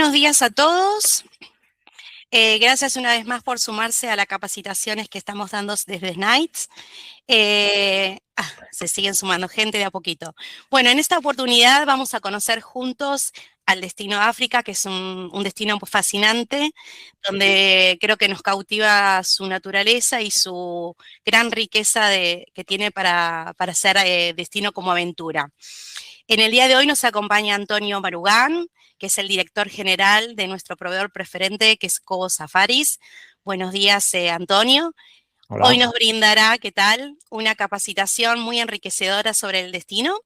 Buenos días a todos. Gracias una vez más por sumarse a las capacitaciones que estamos dando desde SNITES. Se siguen sumando gente de a poquito. Bueno, en esta oportunidad vamos a conocer juntos al destino África, que es un destino pues, fascinante, donde creo que nos cautiva su naturaleza y su gran riqueza que tiene para ser destino como aventura. En el día de hoy nos acompaña Antonio Marugán, que es el director general de nuestro proveedor preferente, que es Cobo Safaris. Buenos días, Antonio. Hola. Hoy nos brindará, ¿qué tal?, una capacitación muy enriquecedora sobre el destino,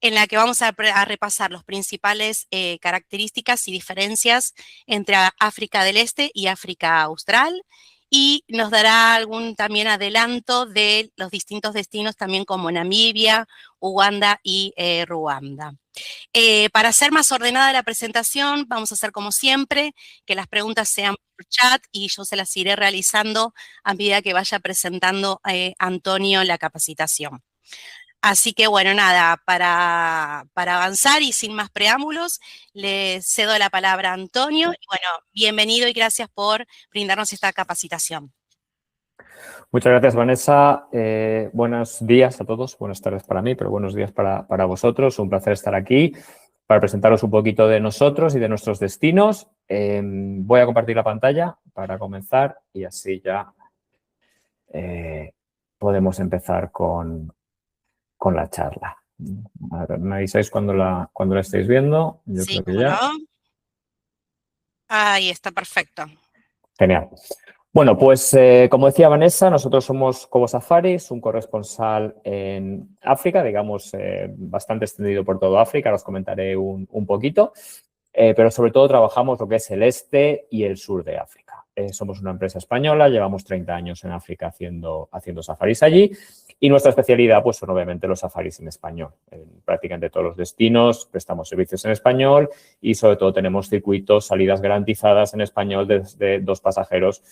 en la que vamos a repasar las principales características y diferencias entre África del Este y África Austral, y nos dará algún también adelanto de los distintos destinos, también como Namibia, Uganda y Ruanda. Para hacer más ordenada la presentación, vamos a hacer como siempre, que las preguntas sean por chat y yo se las iré realizando a medida que vaya presentando Antonio la capacitación. Así que bueno, nada, para avanzar y sin más preámbulos, le cedo la palabra a Antonio. Y bueno, bienvenido y gracias por brindarnos esta capacitación. Muchas gracias, Vanessa. Buenos días a todos. Buenas tardes para mí, pero buenos días para vosotros. Un placer estar aquí para presentaros un poquito de nosotros y de nuestros destinos. Voy a compartir la pantalla para comenzar y así ya podemos empezar con la charla. A ver, me avisáis cuando la estéis viendo. Yo Sí, creo que cómo ya. no. Ahí está, perfecto. Genial. Bueno, pues como decía Vanessa, nosotros somos Cobo Safaris, un corresponsal en África, digamos, bastante extendido por toda África, os comentaré un poquito, pero sobre todo trabajamos lo que es el este y el sur de África. Somos una empresa española, llevamos 30 años en África haciendo safaris allí y nuestra especialidad pues son obviamente los safaris en español. En prácticamente todos los destinos prestamos servicios en español y sobre todo tenemos circuitos, salidas garantizadas en español desde 2 pasajeros.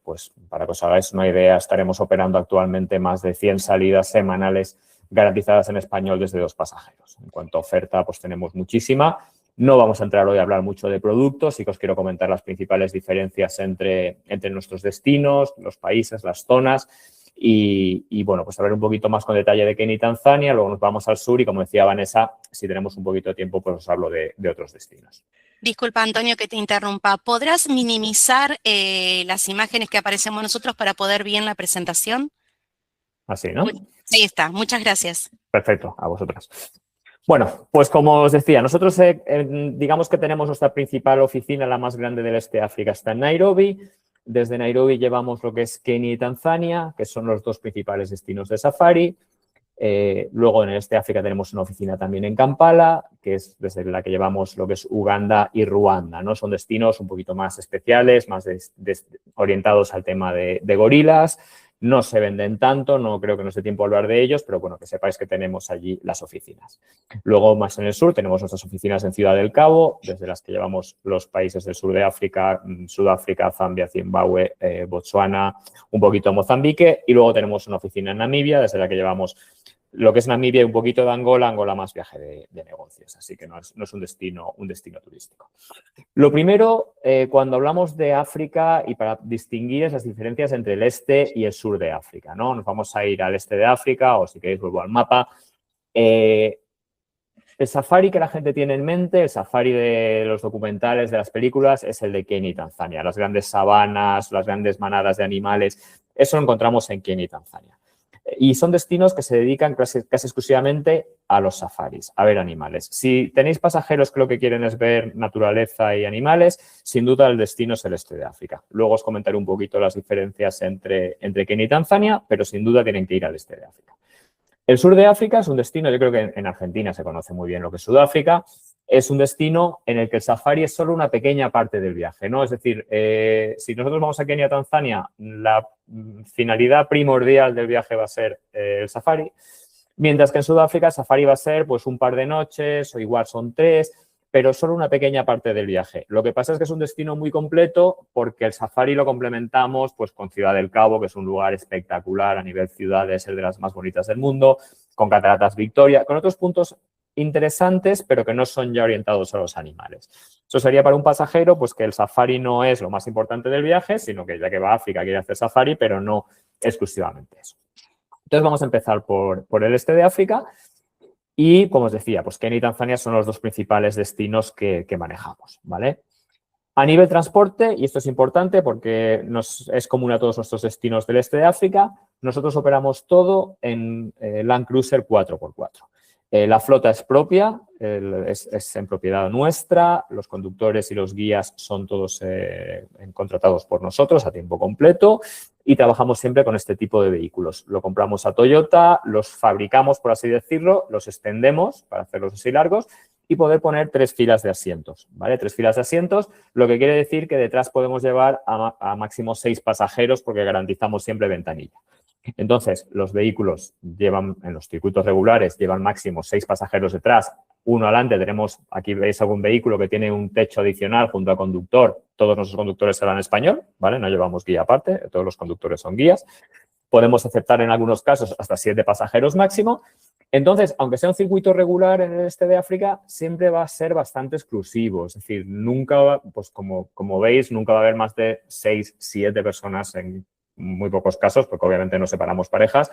Pues para que os hagáis una idea, estaremos operando actualmente más de 100 salidas semanales garantizadas en español desde 2 pasajeros. En cuanto a oferta, pues tenemos muchísima. No vamos a entrar hoy a hablar mucho de productos, sí que os quiero comentar las principales diferencias entre nuestros destinos, los países, las zonas y bueno, pues hablar un poquito más con detalle de Kenia y Tanzania, luego nos vamos al sur y como decía Vanessa, si tenemos un poquito de tiempo, pues os hablo de otros destinos. Disculpa, Antonio, que te interrumpa. ¿Podrás minimizar las imágenes que aparecemos nosotros para poder ver la presentación? Así, ¿no? Ahí está, muchas gracias. Perfecto, a vosotras. Bueno, pues como os decía, nosotros digamos que tenemos nuestra principal oficina, la más grande del este de África, está en Nairobi. Desde Nairobi llevamos lo que es Kenia y Tanzania, que son los 2 principales destinos de safari. Luego en el este de África tenemos una oficina también en Kampala, que es desde la que llevamos lo que es Uganda y Ruanda, ¿no? Son destinos un poquito más especiales, más orientados al tema de gorilas. No se venden tanto, no creo que nos dé tiempo a hablar de ellos, pero bueno, que sepáis que tenemos allí las oficinas. Luego, más en el sur, tenemos nuestras oficinas en Ciudad del Cabo, desde las que llevamos los países del sur de África, Sudáfrica, Zambia, Zimbabue, Botsuana, un poquito Mozambique. Y luego tenemos una oficina en Namibia, desde la que llevamos lo que es Namibia y un poquito de Angola más viaje de negocios, así que no es un destino turístico. Lo primero, cuando hablamos de África y para distinguir es las diferencias entre el este y el sur de África, ¿no? Nos vamos a ir al este de África o si queréis vuelvo al mapa. El safari que la gente tiene en mente, el safari de los documentales, de las películas, es el de Kenia y Tanzania. Las grandes sabanas, las grandes manadas de animales, eso lo encontramos en Kenia y Tanzania. Y son destinos que se dedican casi exclusivamente a los safaris, a ver animales. Si tenéis pasajeros que lo que quieren es ver naturaleza y animales, sin duda el destino es el este de África. Luego os comentaré un poquito las diferencias entre Kenia y Tanzania, pero sin duda tienen que ir al este de África. El sur de África es un destino, yo creo que en Argentina se conoce muy bien lo que es Sudáfrica, es un destino en el que el safari es solo una pequeña parte del viaje, ¿no? Es decir, si nosotros vamos a Kenia, Tanzania, la finalidad primordial del viaje va a ser el safari, mientras que en Sudáfrica el safari va a ser pues un par de noches o igual son 3, pero solo una pequeña parte del viaje. Lo que pasa es que es un destino muy completo porque el safari lo complementamos pues con Ciudad del Cabo, que es un lugar espectacular a nivel ciudad, es el de las más bonitas del mundo, con Cataratas Victoria, con otros puntos interesantes, pero que no son ya orientados a los animales. Eso sería para un pasajero, pues que el safari no es lo más importante del viaje, sino que ya que va a África quiere hacer safari, pero no exclusivamente eso. Entonces vamos a empezar por el este de África y, como os decía, pues Kenia y Tanzania son los dos principales destinos que manejamos, ¿vale? A nivel transporte, y esto es importante porque es común a todos nuestros destinos del este de África, nosotros operamos todo en Land Cruiser 4x4. La flota es propia, es en propiedad nuestra, los conductores y los guías son todos contratados por nosotros a tiempo completo y trabajamos siempre con este tipo de vehículos. Lo compramos a Toyota, los fabricamos, por así decirlo, los extendemos para hacerlos así largos y poder poner 3 filas de asientos, ¿vale? 3 filas de asientos, lo que quiere decir que detrás podemos llevar a máximo 6 pasajeros porque garantizamos siempre ventanilla. Entonces, los vehículos llevan, en los circuitos regulares, llevan máximo 6 pasajeros detrás, uno adelante. Tenemos, aquí veis algún vehículo que tiene un techo adicional junto al conductor. Todos nuestros conductores hablan español, ¿vale? No llevamos guía aparte, todos los conductores son guías. Podemos aceptar en algunos casos hasta 7 pasajeros máximo. Entonces, aunque sea un circuito regular en el este de África, siempre va a ser bastante exclusivo. Es decir, nunca, pues como veis, nunca va a haber más de 6, 7 personas en muy pocos casos, porque obviamente no separamos parejas.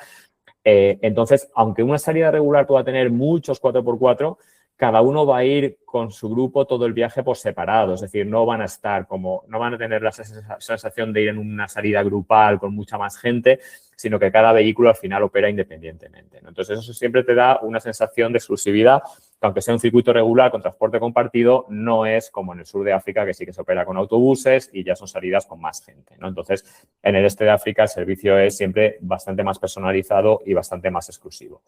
Entonces, aunque una salida regular pueda tener muchos 4x4, cada uno va a ir con su grupo todo el viaje por separado. Es decir, no van a tener la sensación de ir en una salida grupal con mucha más gente, sino que cada vehículo al final opera independientemente, ¿no? Entonces, eso siempre te da una sensación de exclusividad, que aunque sea un circuito regular con transporte compartido, no es como en el sur de África, que sí que se opera con autobuses y ya son salidas con más gente, ¿no? Entonces, en el este de África el servicio es siempre bastante más personalizado y bastante más exclusivo.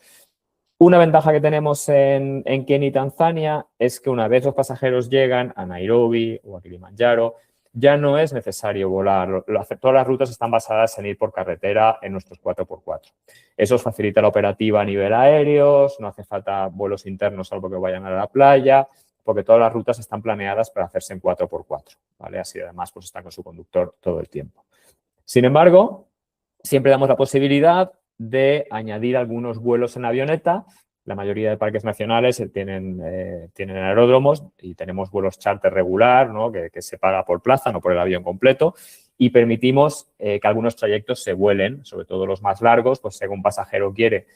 Una ventaja que tenemos en Kenia y Tanzania es que una vez los pasajeros llegan a Nairobi o a Kilimanjaro, ya no es necesario volar. Todas las rutas están basadas en ir por carretera en nuestros 4x4. Eso os facilita la operativa a nivel aéreo, no hace falta vuelos internos salvo que vayan a la playa, porque todas las rutas están planeadas para hacerse en 4x4, ¿vale? Así además pues está con su conductor todo el tiempo. Sin embargo, siempre damos la posibilidad de añadir algunos vuelos en avioneta. La mayoría de parques nacionales tienen aeródromos y tenemos vuelos charter regular, ¿no? que se paga por plaza, no por el avión completo, y permitimos que algunos trayectos se vuelen, sobre todo los más largos, pues si algún pasajero quiere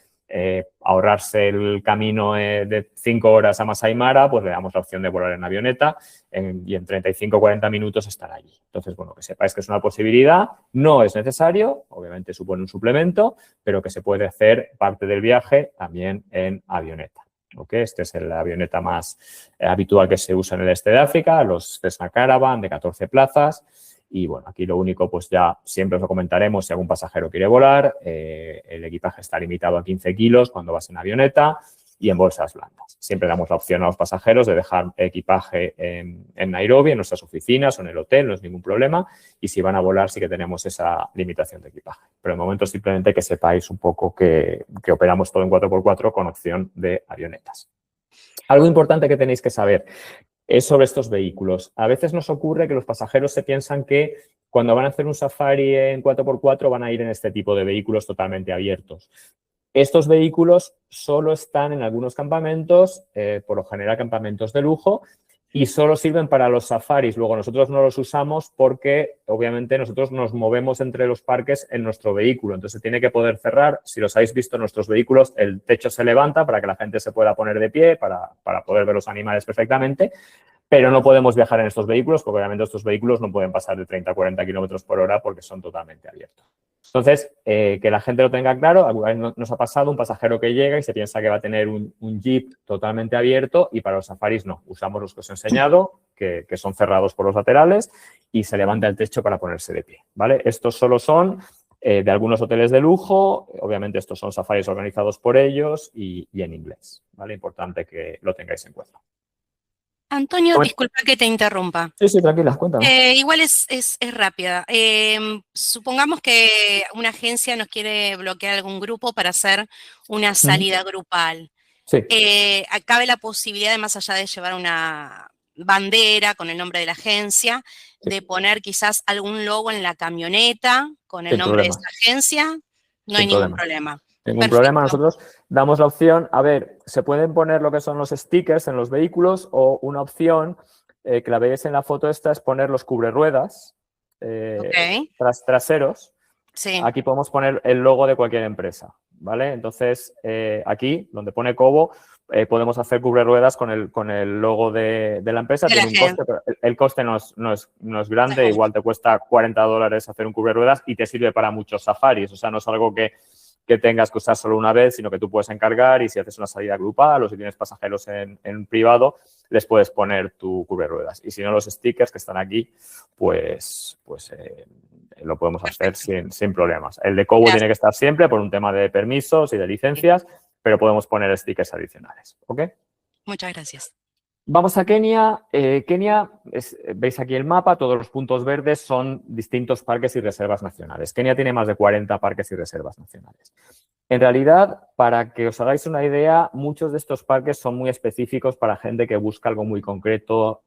ahorrarse el camino de 5 horas a Masai Mara, pues le damos la opción de volar en avioneta y en 35 o 40 minutos estar allí. Entonces, bueno, que sepáis que es una posibilidad, no es necesario, obviamente supone un suplemento, pero que se puede hacer parte del viaje también en avioneta. ¿Okay? Este es la avioneta más habitual que se usa en el este de África, los Cessna Caravan de 14 plazas. Y bueno, aquí lo único, pues ya siempre os lo comentaremos si algún pasajero quiere volar. El equipaje está limitado a 15 kilos cuando vas en avioneta y en bolsas blandas. Siempre damos la opción a los pasajeros de dejar equipaje en Nairobi, en nuestras oficinas o en el hotel, no es ningún problema. Y si van a volar sí que tenemos esa limitación de equipaje. Pero de momento simplemente que sepáis un poco que operamos todo en 4x4 con opción de avionetas. Algo importante que tenéis que saber es sobre estos vehículos. A veces nos ocurre que los pasajeros se piensan que cuando van a hacer un safari en 4x4 van a ir en este tipo de vehículos totalmente abiertos. Estos vehículos solo están en algunos campamentos, por lo general campamentos de lujo, y solo sirven para los safaris. Luego nosotros no los usamos porque obviamente nosotros nos movemos entre los parques en nuestro vehículo. Entonces se tiene que poder cerrar. Si los habéis visto en nuestros vehículos, el techo se levanta para que la gente se pueda poner de pie, para poder ver los animales perfectamente. Pero no podemos viajar en estos vehículos porque obviamente estos vehículos no pueden pasar de 30 a 40 kilómetros por hora porque son totalmente abiertos. Entonces, que la gente lo tenga claro, alguna vez nos ha pasado un pasajero que llega y se piensa que va a tener un Jeep totalmente abierto y para los safaris no. Usamos los que os he enseñado, que son cerrados por los laterales y se levanta el techo para ponerse de pie, ¿vale? Estos solo son de algunos hoteles de lujo, obviamente estos son safaris organizados por ellos y en inglés, ¿vale? Importante que lo tengáis en cuenta. Antonio, disculpa que te interrumpa. Sí, tranquila, cuéntame. Igual es rápida. Supongamos que una agencia nos quiere bloquear algún grupo para hacer una salida grupal. Sí. Cabe la posibilidad de, más allá de llevar una bandera con el nombre de la agencia, de poner quizás algún logo en la camioneta con el nombre de esa agencia. No hay ningún problema. Ningún problema. Nosotros damos la opción, a ver, se pueden poner lo que son los stickers en los vehículos o una opción que la veis en la foto esta es poner los cubreruedas traseros. Sí. Aquí podemos poner el logo de cualquier empresa, ¿vale? Entonces, aquí, donde pone Cobo, podemos hacer cubreruedas con el logo de la empresa. Tiene un coste, pero el coste no es grande. Igual te cuesta $40 hacer un cubreruedas y te sirve para muchos safaris. O sea, no es algo que tengas que usar solo una vez, sino que tú puedes encargar y si haces una salida grupal o si tienes pasajeros en privado, les puedes poner tu cubreruedas. Y si no, los stickers que están aquí, pues lo podemos hacer sin problemas. El de Cobo tiene que estar siempre por un tema de permisos y de licencias, pero podemos poner stickers adicionales. ¿Ok? Muchas gracias. Vamos a Kenia. Kenia, veis aquí el mapa, todos los puntos verdes son distintos parques y reservas nacionales. Kenia tiene más de 40 parques y reservas nacionales. En realidad, para que os hagáis una idea, muchos de estos parques son muy específicos para gente que busca algo muy concreto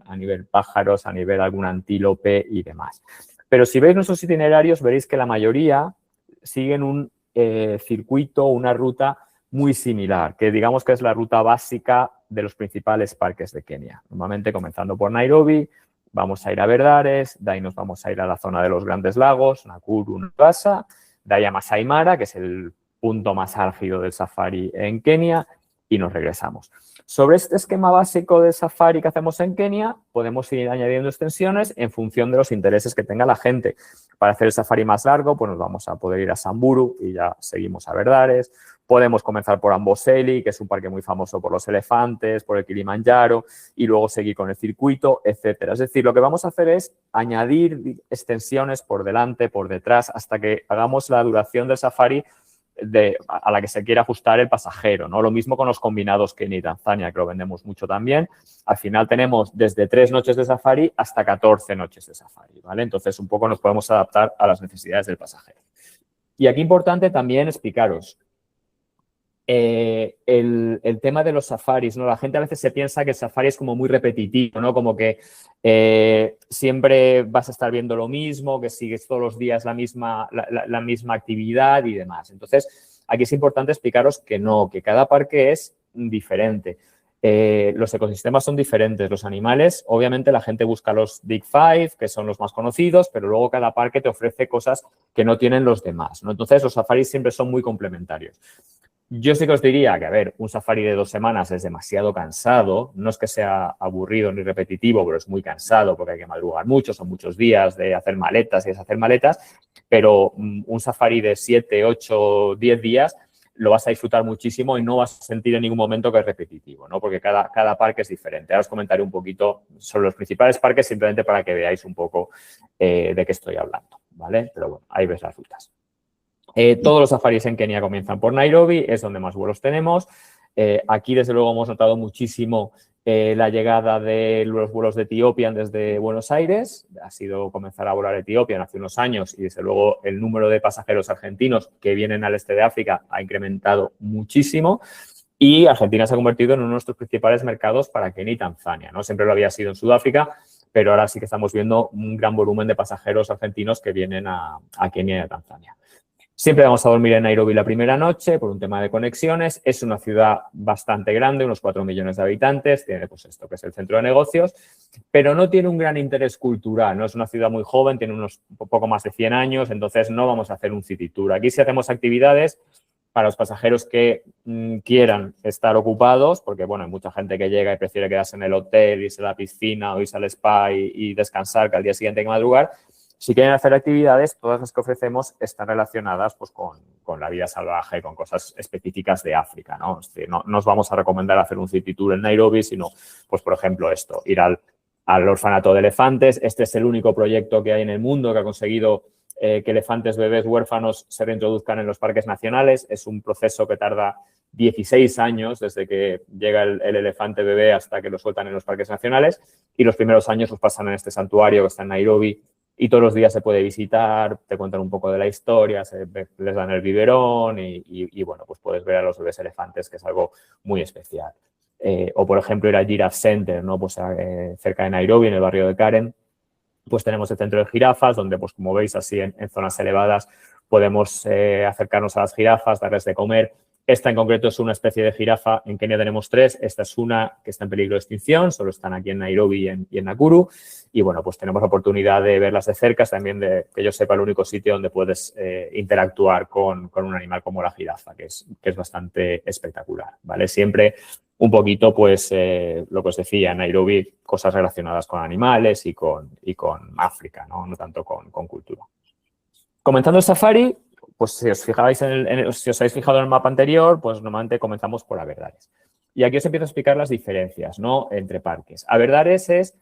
a nivel pájaros, a nivel algún antílope y demás. Pero si veis nuestros itinerarios, veréis que la mayoría siguen un circuito, una ruta muy similar, que digamos que es la ruta básica de los principales parques de Kenia. Normalmente comenzando por Nairobi, vamos a ir a Verdares, de ahí nos vamos a ir a la zona de los Grandes Lagos, Nakuru, Naivasha, de ahí a Masai Mara, que es el punto más álgido del safari en Kenia, y nos regresamos. Sobre este esquema básico de safari que hacemos en Kenia, podemos ir añadiendo extensiones en función de los intereses que tenga la gente. Para hacer el safari más largo, pues nos vamos a poder ir a Samburu y ya seguimos a Verdares. Podemos comenzar por Amboseli, que es un parque muy famoso por los elefantes, por el Kilimanjaro, y luego seguir con el circuito, etcétera. Es decir, lo que vamos a hacer es añadir extensiones por delante, por detrás, hasta que hagamos la duración del safari a la que se quiera ajustar el pasajero, ¿no? Lo mismo con los combinados Kenia y Tanzania, que lo vendemos mucho también. Al final tenemos desde 3 noches de safari hasta 14 noches de safari, ¿vale? Entonces, un poco nos podemos adaptar a las necesidades del pasajero. Y aquí importante también explicaros el tema de los safaris, ¿no? La gente a veces se piensa que el safari es como muy repetitivo, ¿no? Como que siempre vas a estar viendo lo mismo, que sigues todos los días la misma actividad y demás. Entonces, aquí es importante explicaros que no, que cada parque es diferente. Los ecosistemas son diferentes. Los animales, obviamente, la gente busca los Big Five, que son los más conocidos, pero luego cada parque te ofrece cosas que no tienen los demás, ¿no? Entonces, los safaris siempre son muy complementarios. Yo sí que os diría que, a ver, un safari de 2 semanas es demasiado cansado. No es que sea aburrido ni repetitivo, pero es muy cansado porque hay que madrugar mucho, son muchos días de hacer maletas y deshacer maletas. Pero un safari de 7, 8, 10 días lo vas a disfrutar muchísimo y no vas a sentir en ningún momento que es repetitivo, ¿no? Porque cada parque es diferente. Ahora os comentaré un poquito sobre los principales parques simplemente para que veáis un poco de qué estoy hablando, ¿vale? Pero bueno, ahí ves las rutas. Todos los safaris en Kenia comienzan por Nairobi, es donde más vuelos tenemos. Aquí, desde luego, hemos notado muchísimo la llegada de los vuelos de Ethiopian desde Buenos Aires. Ha sido comenzar a volar Ethiopian hace unos años y, desde luego, el número de pasajeros argentinos que vienen al este de África ha incrementado muchísimo. Y Argentina se ha convertido en uno de nuestros principales mercados para Kenia y Tanzania, ¿no? Siempre lo había sido en Sudáfrica, pero ahora sí que estamos viendo un gran volumen de pasajeros argentinos que vienen a Kenia y a Tanzania. Siempre vamos a dormir en Nairobi la primera noche por un tema de conexiones. Es una ciudad bastante grande, unos 4 millones de habitantes. Tiene pues esto que es el centro de negocios, pero no tiene un gran interés cultural. No es una ciudad muy joven, tiene un poco más de 100 años, entonces no vamos a hacer un city tour. Aquí sí hacemos actividades para los pasajeros que quieran estar ocupados, porque bueno, hay mucha gente que llega y prefiere quedarse en el hotel, irse a la piscina o irse al spa y descansar, que al día siguiente hay que madrugar. Si quieren hacer actividades, todas las que ofrecemos están relacionadas pues, con la vida salvaje, con cosas específicas de África, ¿no? Es decir, no os vamos a recomendar hacer un city tour en Nairobi, sino, pues por ejemplo, esto, ir al orfanato de elefantes. Este es el único proyecto que hay en el mundo que ha conseguido que elefantes bebés huérfanos se reintroduzcan en los parques nacionales. Es un proceso que tarda 16 años desde que llega el elefante bebé hasta que lo sueltan en los parques nacionales, y los primeros años los pasan en este santuario que está en Nairobi. Y todos los días se puede visitar, te cuentan un poco de la historia, les dan el biberón y bueno, pues puedes ver a los bebés elefantes, que es algo muy especial. O, por ejemplo, ir al Giraffe Center, ¿no? Pues cerca de Nairobi, en el barrio de Karen, pues tenemos el centro de jirafas, donde, pues como veis, así en zonas elevadas, podemos acercarnos a las jirafas, darles de comer. Esta en concreto es una especie de jirafa, en Kenia tenemos 3, esta es una que está en peligro de extinción, solo están aquí en Nairobi y en Nakuru, y bueno, pues tenemos la oportunidad de verlas de cerca, es también que yo sepa el único sitio donde puedes interactuar con un animal como la jirafa, que es bastante espectacular, ¿vale? Siempre un poquito, pues, lo que os decía, en Nairobi, cosas relacionadas con animales y con África, ¿no? No tanto con cultura. Comenzando el safari, pues si os fijabais si os habéis fijado en el mapa anterior, pues normalmente comenzamos por Aberdares. Y aquí os empiezo a explicar las diferencias, ¿no? Entre parques. Aberdares es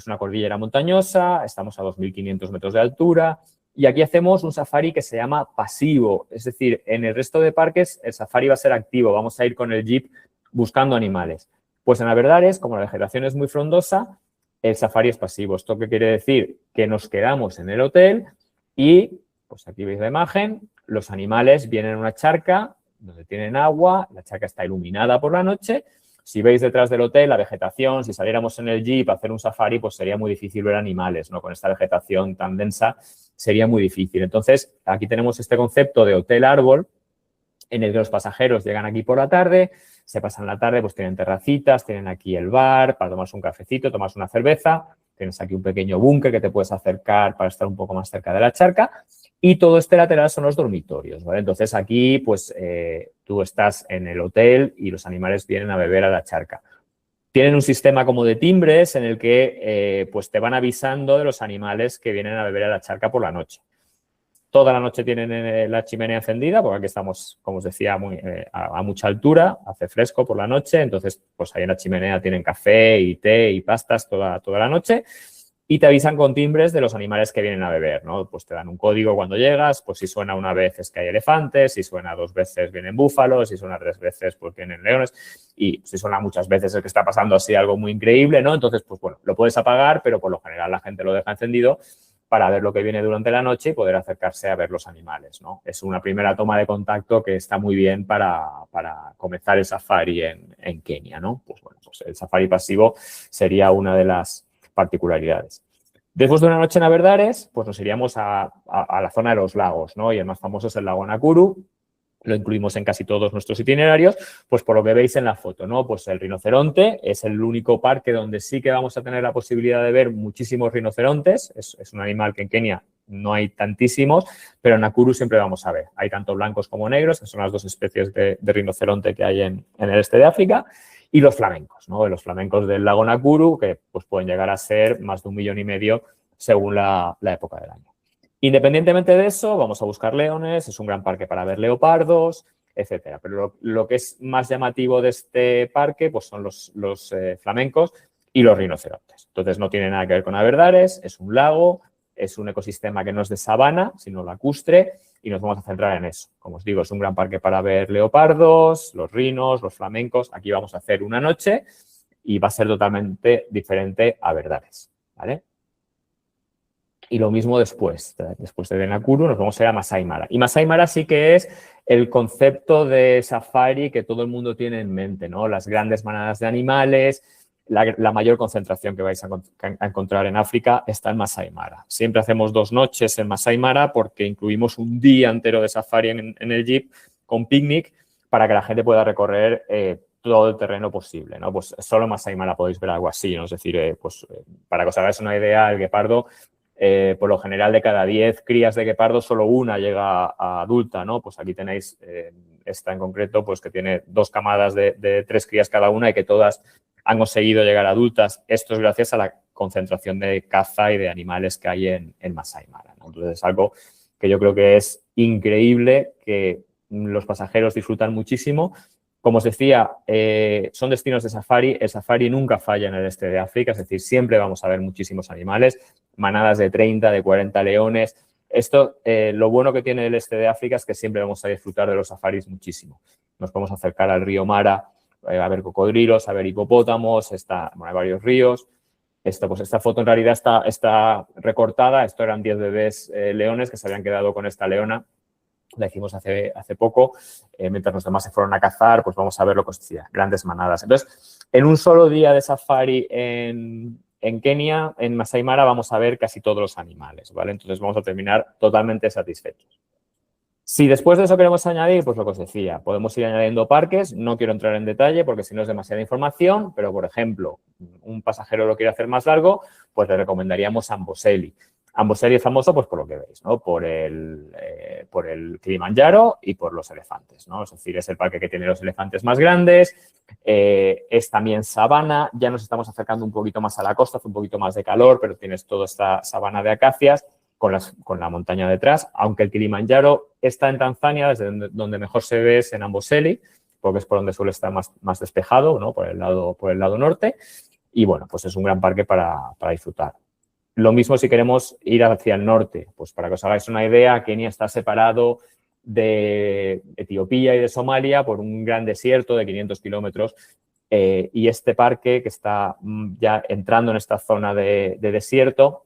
una cordillera montañosa, estamos a 2.500 metros de altura y aquí hacemos un safari que se llama pasivo. Es decir, en el resto de parques el safari va a ser activo, vamos a ir con el jeep buscando animales. Pues en Aberdares, como la vegetación es muy frondosa, el safari es pasivo. ¿Esto qué quiere decir? Que nos quedamos en el hotel y, pues aquí veis la imagen, los animales vienen a una charca donde tienen agua, la charca está iluminada por la noche. Si veis detrás del hotel la vegetación, si saliéramos en el jeep a hacer un safari, pues sería muy difícil ver animales, ¿no? Con esta vegetación tan densa sería muy difícil. Entonces, aquí tenemos este concepto de hotel árbol en el que los pasajeros llegan aquí por la tarde, se pasan la tarde, pues tienen terracitas, tienen aquí el bar para tomarse un cafecito, tomarse una cerveza, tienes aquí un pequeño búnker que te puedes acercar para estar un poco más cerca de la charca y todo este lateral son los dormitorios, ¿vale? Entonces aquí, pues, tú estás en el hotel y los animales vienen a beber a la charca. Tienen un sistema como de timbres en el que, pues, te van avisando de los animales que vienen a beber a la charca por la noche. Toda la noche tienen la chimenea encendida, porque aquí estamos, como os decía, a mucha altura, hace fresco por la noche, entonces pues ahí en la chimenea tienen café y té y pastas toda la noche y te avisan con timbres de los animales que vienen a beber, ¿no? Pues te dan un código cuando llegas, pues si suena una vez es que hay elefantes, si suena 2 veces vienen búfalos, si suena 3 veces pues vienen leones y si suena muchas veces es que está pasando así algo muy increíble, ¿no? Entonces, pues bueno, lo puedes apagar, pero por lo general la gente lo deja encendido para ver lo que viene durante la noche y poder acercarse a ver los animales, ¿no? Es una primera toma de contacto que está muy bien para comenzar el safari en Kenia, ¿no? Pues bueno, pues el safari pasivo sería una de las particularidades. Después de una noche en Aberdares, pues nos iríamos a la zona de los lagos, ¿no? Y el más famoso es el lago Nakuru. Lo incluimos en casi todos nuestros itinerarios, pues por lo que veis en la foto, ¿no? Pues el rinoceronte es el único parque donde sí que vamos a tener la posibilidad de ver muchísimos rinocerontes. Es un animal que en Kenia no hay tantísimos, pero en Nakuru siempre vamos a ver. Hay tanto blancos como negros, que son las 2 especies de rinoceronte que hay en el este de África, y los flamencos, ¿no? Los flamencos del lago Nakuru, que pues pueden llegar a ser más de 1,5 millones según la época del año. Independientemente de eso, vamos a buscar leones, es un gran parque para ver leopardos, etcétera. Pero lo que es más llamativo de este parque pues son los flamencos y los rinocerontes. Entonces, no tiene nada que ver con Aberdares, es un lago, es un ecosistema que no es de sabana, sino lacustre, y nos vamos a centrar en eso. Como os digo, es un gran parque para ver leopardos, los rinos, los flamencos. Aquí vamos a hacer una noche y va a ser totalmente diferente a Aberdares, ¿vale? Y lo mismo después de Nakuru nos vamos a ir a Masai Mara. Y Masai Mara sí que es el concepto de safari que todo el mundo tiene en mente, ¿no? Las grandes manadas de animales, la mayor concentración que vais a encontrar en África está en Masai Mara. Siempre hacemos 2 noches en Masai Mara porque incluimos un día entero de safari en el jeep con picnic para que la gente pueda recorrer todo el terreno posible, ¿no? Pues solo en Masai Mara podéis ver algo así, ¿no? Es decir, para que os hagáis una idea, el guepardo por lo general, de cada 10 crías de guepardo, solo una llega a adulta, ¿no? Pues aquí tenéis esta en concreto, pues que tiene 2 camadas de 3 crías cada una y que todas han conseguido llegar a adultas. Esto es gracias a la concentración de caza y de animales que hay en Masai Mara, ¿no? Entonces, es algo que yo creo que es increíble, que los pasajeros disfrutan muchísimo. Como os decía, son destinos de safari. El safari nunca falla en el este de África, es decir, siempre vamos a ver muchísimos animales, manadas de 30, de 40 leones. Esto, lo bueno que tiene el este de África es que siempre vamos a disfrutar de los safaris muchísimo. Nos podemos acercar al río Mara a ver cocodrilos, a ver hipopótamos, hay varios ríos. Pues esta foto en realidad está recortada. Esto eran 10 bebés leones que se habían quedado con esta leona. La hicimos hace poco, mientras los demás se fueron a cazar, pues vamos a ver lo que os decía, grandes manadas. Entonces, en un solo día de safari en Kenia, en Masai Mara, vamos a ver casi todos los animales, ¿vale? Entonces, vamos a terminar totalmente satisfechos. Si después de eso queremos añadir, pues lo que os decía, podemos ir añadiendo parques, no quiero entrar en detalle porque si no es demasiada información, pero por ejemplo, un pasajero lo quiere hacer más largo, pues le recomendaríamos Amboseli. Amboseli es famoso pues por lo que veis, ¿no? Por el Kilimanjaro y por los elefantes, ¿no? Es decir, es el parque que tiene los elefantes más grandes, es también sabana, ya nos estamos acercando un poquito más a la costa, hace un poquito más de calor, pero tienes toda esta sabana de acacias con la montaña detrás, aunque el Kilimanjaro está en Tanzania, desde donde mejor se ve es en Amboseli, porque es por donde suele estar más despejado, ¿no? Por el lado norte, y bueno, pues es un gran parque para disfrutar. Lo mismo si queremos ir hacia el norte, pues para que os hagáis una idea, Kenia está separado de Etiopía y de Somalia por un gran desierto de 500 kilómetros y este parque que está ya entrando en esta zona de desierto,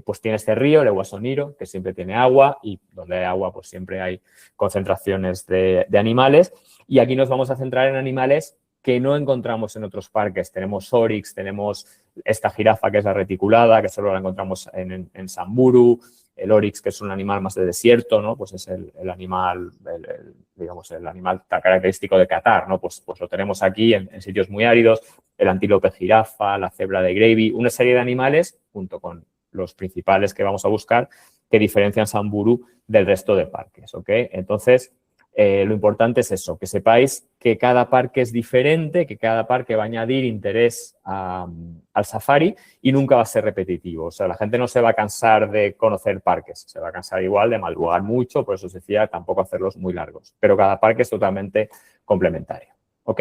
pues tiene este río, el Eguasoniro, que siempre tiene agua y donde hay agua pues siempre hay concentraciones de animales y aquí nos vamos a centrar en animales que no encontramos en otros parques. Tenemos oryx, tenemos esta jirafa que es la reticulada, que solo la encontramos en Samburu, el oryx, que es un animal más de desierto, ¿no? Pues es el animal, digamos, el animal tan característico de Qatar, ¿no? Pues lo tenemos aquí en sitios muy áridos, el antílope jirafa, la cebra de Gravy, una serie de animales, junto con los principales que vamos a buscar, que diferencian Samburu del resto de parques, ¿ok? Entonces, lo importante es eso, que sepáis que cada parque es diferente, que cada parque va a añadir interés al safari y nunca va a ser repetitivo. O sea, la gente no se va a cansar de conocer parques, se va a cansar igual de madrugar mucho, por eso os decía tampoco hacerlos muy largos. Pero cada parque es totalmente complementario, ¿ok?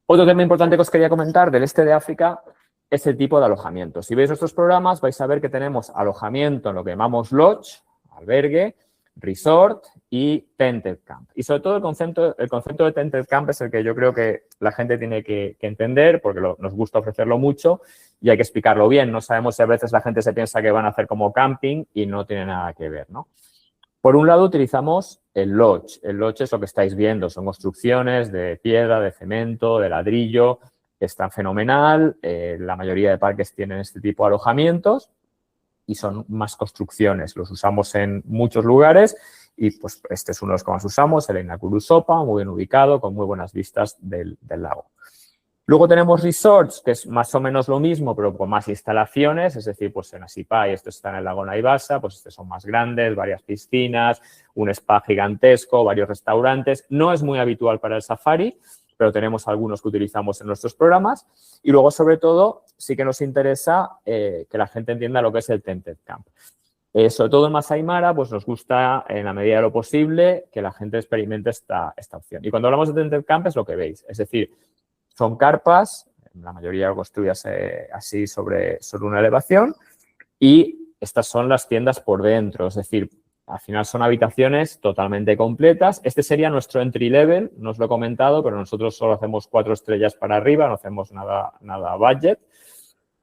Otro tema importante que os quería comentar del este de África es el tipo de alojamiento. Si veis nuestros programas vais a ver que tenemos alojamiento en lo que llamamos lodge, albergue, resort y tented camp. Y sobre todo el concepto de tented camp es el que yo creo que la gente tiene que entender porque nos gusta ofrecerlo mucho y hay que explicarlo bien. No sabemos si a veces la gente se piensa que van a hacer como camping y no tiene nada que ver, ¿no? Por un lado utilizamos el lodge. El lodge es lo que estáis viendo, son construcciones de piedra, de cemento, de ladrillo, están fenomenal. La mayoría de parques tienen este tipo de alojamientos y son más construcciones. Los usamos en muchos lugares y pues este es uno de los que más usamos, el Nakuru Sopa, muy bien ubicado, con muy buenas vistas del lago. Luego tenemos resorts, que es más o menos lo mismo, pero con más instalaciones, es decir, pues en Asipai, estos están en el lago Naivasha, pues estos son más grandes, varias piscinas, un spa gigantesco, varios restaurantes. No es muy habitual para el safari, pero tenemos algunos que utilizamos en nuestros programas. Y luego, sobre todo, sí que nos interesa que la gente entienda lo que es el tented camp. Sobre todo en Masai Mara, pues nos gusta, en la medida de lo posible, que la gente experimente esta opción. Y cuando hablamos de tented camp es lo que veis, es decir, son carpas, la mayoría construidas así sobre una elevación y estas son las tiendas por dentro, es decir, al final son habitaciones totalmente completas. Este sería nuestro entry level, no os lo he comentado, pero nosotros solo hacemos 4 estrellas para arriba, no hacemos nada budget.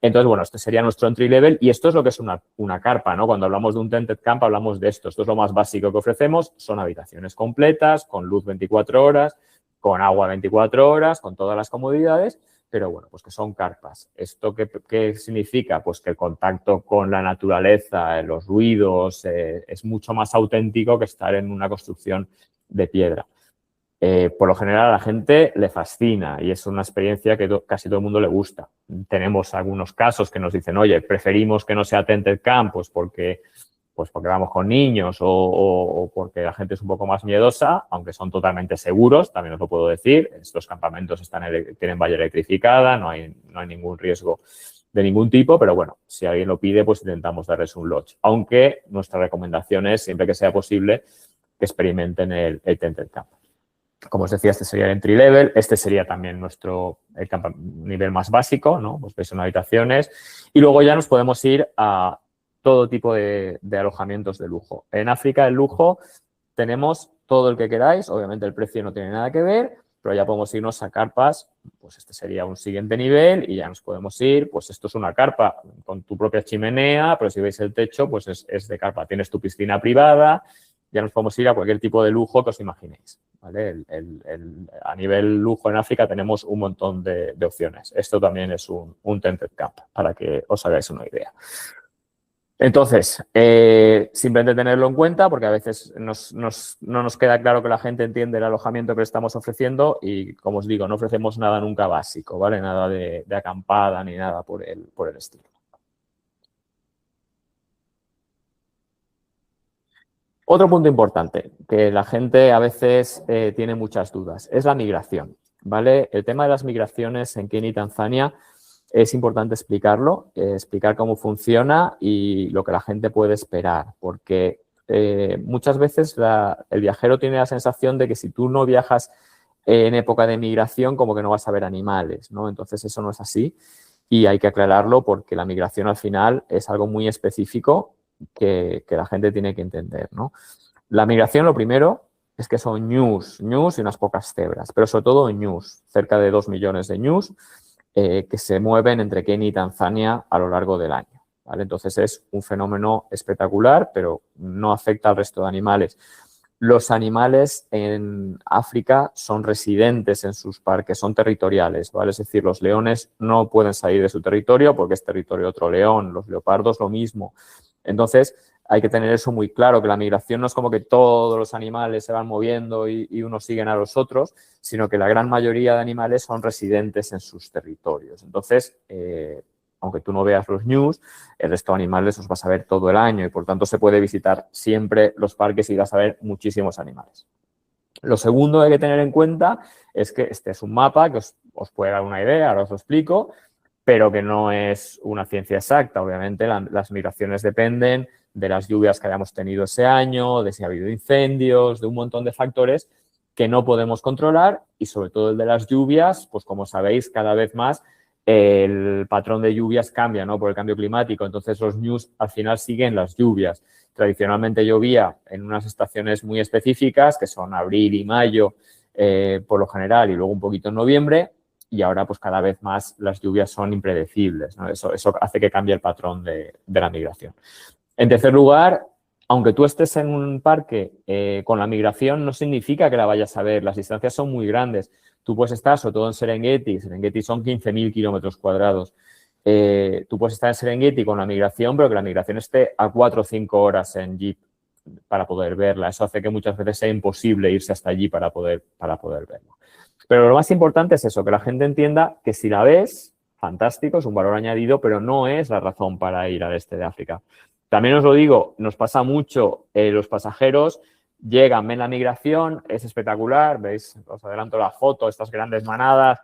Entonces, bueno, este sería nuestro entry level y esto es lo que es una carpa, ¿no? Cuando hablamos de un tented camp hablamos de esto. Esto es lo más básico que ofrecemos, son habitaciones completas, con luz 24 horas, con agua 24 horas, con todas las comodidades, pero bueno, pues que son carpas. ¿Esto qué significa? Pues que el contacto con la naturaleza, los ruidos, es mucho más auténtico que estar en una construcción de piedra. Por lo general a la gente le fascina y es una experiencia que casi todo el mundo le gusta. Tenemos algunos casos que nos dicen, oye, preferimos que no sea tented camp, pues porque vamos con niños o porque la gente es un poco más miedosa, aunque son totalmente seguros, también os lo puedo decir. Estos campamentos tienen valla electrificada, no hay ningún riesgo de ningún tipo, pero bueno, si alguien lo pide, pues intentamos darles un lodge. Aunque nuestra recomendación es, siempre que sea posible, que experimenten el tented camp. Como os decía, este sería el entry level, este sería también nuestro nivel más básico, ¿no? Pues veis, son habitaciones y luego ya nos podemos ir a todo tipo de alojamientos de lujo. En África, el lujo, tenemos todo el que queráis. Obviamente, el precio no tiene nada que ver, pero ya podemos irnos a carpas. Pues este sería un siguiente nivel y ya nos podemos ir. Pues esto es una carpa con tu propia chimenea, pero si veis el techo, pues es de carpa. Tienes tu piscina privada. Ya nos podemos ir a cualquier tipo de lujo que os imaginéis, ¿vale? A nivel lujo en África tenemos un montón de opciones. Esto también es un tented camp, para que os hagáis una idea. Entonces, simplemente tenerlo en cuenta porque a veces no nos queda claro que la gente entiende el alojamiento que le estamos ofreciendo y, como os digo, no ofrecemos nada nunca básico, ¿vale? Nada de acampada ni nada por el estilo. Otro punto importante, que la gente a veces tiene muchas dudas, es la migración, ¿vale? El tema de las migraciones en Kenia y Tanzania es importante explicarlo, explicar cómo funciona y lo que la gente puede esperar, porque muchas veces el viajero tiene la sensación de que si tú no viajas en época de migración, como que no vas a ver animales, ¿no? Entonces, eso no es así y hay que aclararlo porque la migración al final es algo muy específico que la gente tiene que entender, ¿no? La migración, lo primero, es que son ñus y unas pocas cebras, pero sobre todo ñus, cerca de 2 millones de ñus que se mueven entre Kenia y Tanzania a lo largo del año, ¿vale? Entonces, es un fenómeno espectacular, pero no afecta al resto de animales. Los animales en África son residentes en sus parques, son territoriales, ¿vale? Es decir, los leones no pueden salir de su territorio porque es territorio de otro león, los leopardos lo mismo. Entonces, hay que tener eso muy claro, que la migración no es como que todos los animales se van moviendo y unos siguen a los otros, sino que la gran mayoría de animales son residentes en sus territorios. Entonces, aunque tú no veas los ñus, el resto de animales los vas a ver todo el año y por tanto se puede visitar siempre los parques y vas a ver muchísimos animales. Lo segundo que hay que tener en cuenta es que este es un mapa que os puede dar una idea, ahora os lo explico, pero que no es una ciencia exacta. Obviamente las migraciones dependen de las lluvias que hayamos tenido ese año, de si ha habido incendios, de un montón de factores que no podemos controlar y sobre todo el de las lluvias, pues como sabéis, cada vez más el patrón de lluvias cambia, ¿no? Por el cambio climático. Entonces los ñus al final siguen las lluvias. Tradicionalmente llovía en unas estaciones muy específicas, que son abril y mayo por lo general, y luego un poquito en noviembre, y ahora pues cada vez más las lluvias son impredecibles, ¿no? Eso hace que cambie el patrón de la migración. En tercer lugar, aunque tú estés en un parque con la migración, no significa que la vayas a ver. Las distancias son muy grandes. Tú puedes estar, sobre todo en Serengeti, Serengeti son 15.000 kilómetros cuadrados. Tú puedes estar en Serengeti con la migración, pero que la migración esté a 4 o 5 horas en jeep para poder verla. Eso hace que muchas veces sea imposible irse hasta allí para poder verla. Pero lo más importante es eso, que la gente entienda que si la ves, fantástico, es un valor añadido, pero no es la razón para ir al este de África. También os lo digo, nos pasa mucho, los pasajeros llegan, ven la migración, es espectacular, veis, os adelanto la foto, estas grandes manadas,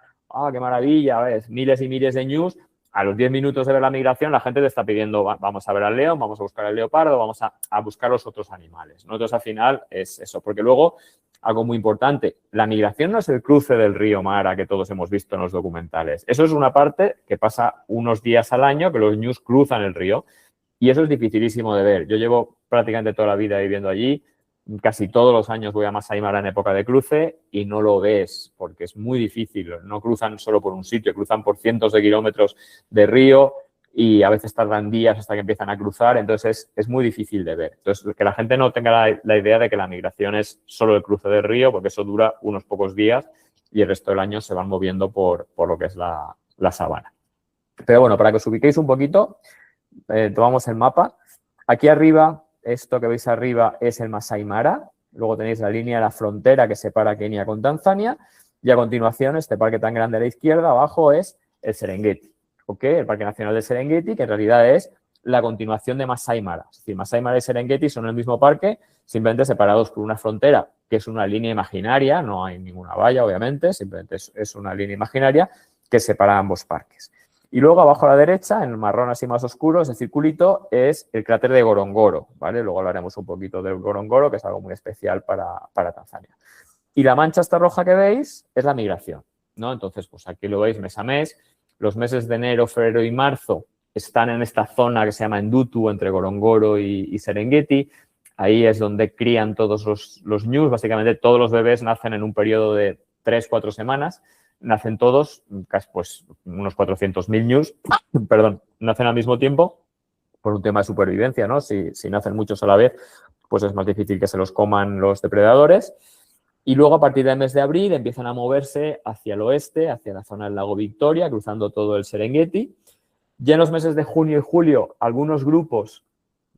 qué maravilla, ves, miles y miles de ñus. A los 10 minutos de ver la migración, la gente te está pidiendo, vamos a ver al león, vamos a buscar al leopardo, vamos a buscar los otros animales, ¿no? Entonces, al final, es eso, porque luego, algo muy importante, la migración no es el cruce del río Mara que todos hemos visto en los documentales. Eso es una parte que pasa unos días al año, que los ñus cruzan el río, y eso es dificilísimo de ver. Yo llevo prácticamente toda la vida viviendo allí. Casi todos los años voy a Masai Mara en época de cruce y no lo ves porque es muy difícil. No cruzan solo por un sitio, cruzan por cientos de kilómetros de río y a veces tardan días hasta que empiezan a cruzar. Entonces, es muy difícil de ver. Entonces, que la gente no tenga la idea de que la migración es solo el cruce del río porque eso dura unos pocos días y el resto del año se van moviendo por lo que es la sabana. Pero bueno, para que os ubiquéis un poquito, tomamos el mapa. Aquí arriba, esto que veis arriba es el Masai Mara. Luego tenéis la línea de la frontera que separa Kenia con Tanzania. Y a continuación, este parque tan grande a la izquierda, abajo, es el Serengeti. ¿Ok? El Parque Nacional del Serengeti, que en realidad es la continuación de Masai Mara. Es decir, Masai Mara y Serengeti son el mismo parque, simplemente separados por una frontera, que es una línea imaginaria. No hay ninguna valla, obviamente, simplemente es una línea imaginaria que separa ambos parques. Y luego abajo a la derecha, en el marrón así más oscuro, ese circulito, es el cráter de Gorongoro, ¿vale? Luego hablaremos un poquito del Gorongoro, que es algo muy especial para Tanzania. Y la mancha esta roja que veis es la migración, ¿no? Entonces, pues aquí lo veis mes a mes. Los meses de enero, febrero y marzo están en esta zona que se llama Ndutu, entre Gorongoro y Serengeti. Ahí es donde crían todos los ñus. Básicamente todos los bebés nacen en un periodo de 3-4 semanas. Nacen todos, casi pues unos 400.000 ñus, perdón, nacen al mismo tiempo por un tema de supervivencia, ¿no? Si nacen muchos a la vez, pues es más difícil que se los coman los depredadores. Y luego, a partir del mes de abril, empiezan a moverse hacia el oeste, hacia la zona del lago Victoria, cruzando todo el Serengeti. Ya en los meses de junio y julio, algunos grupos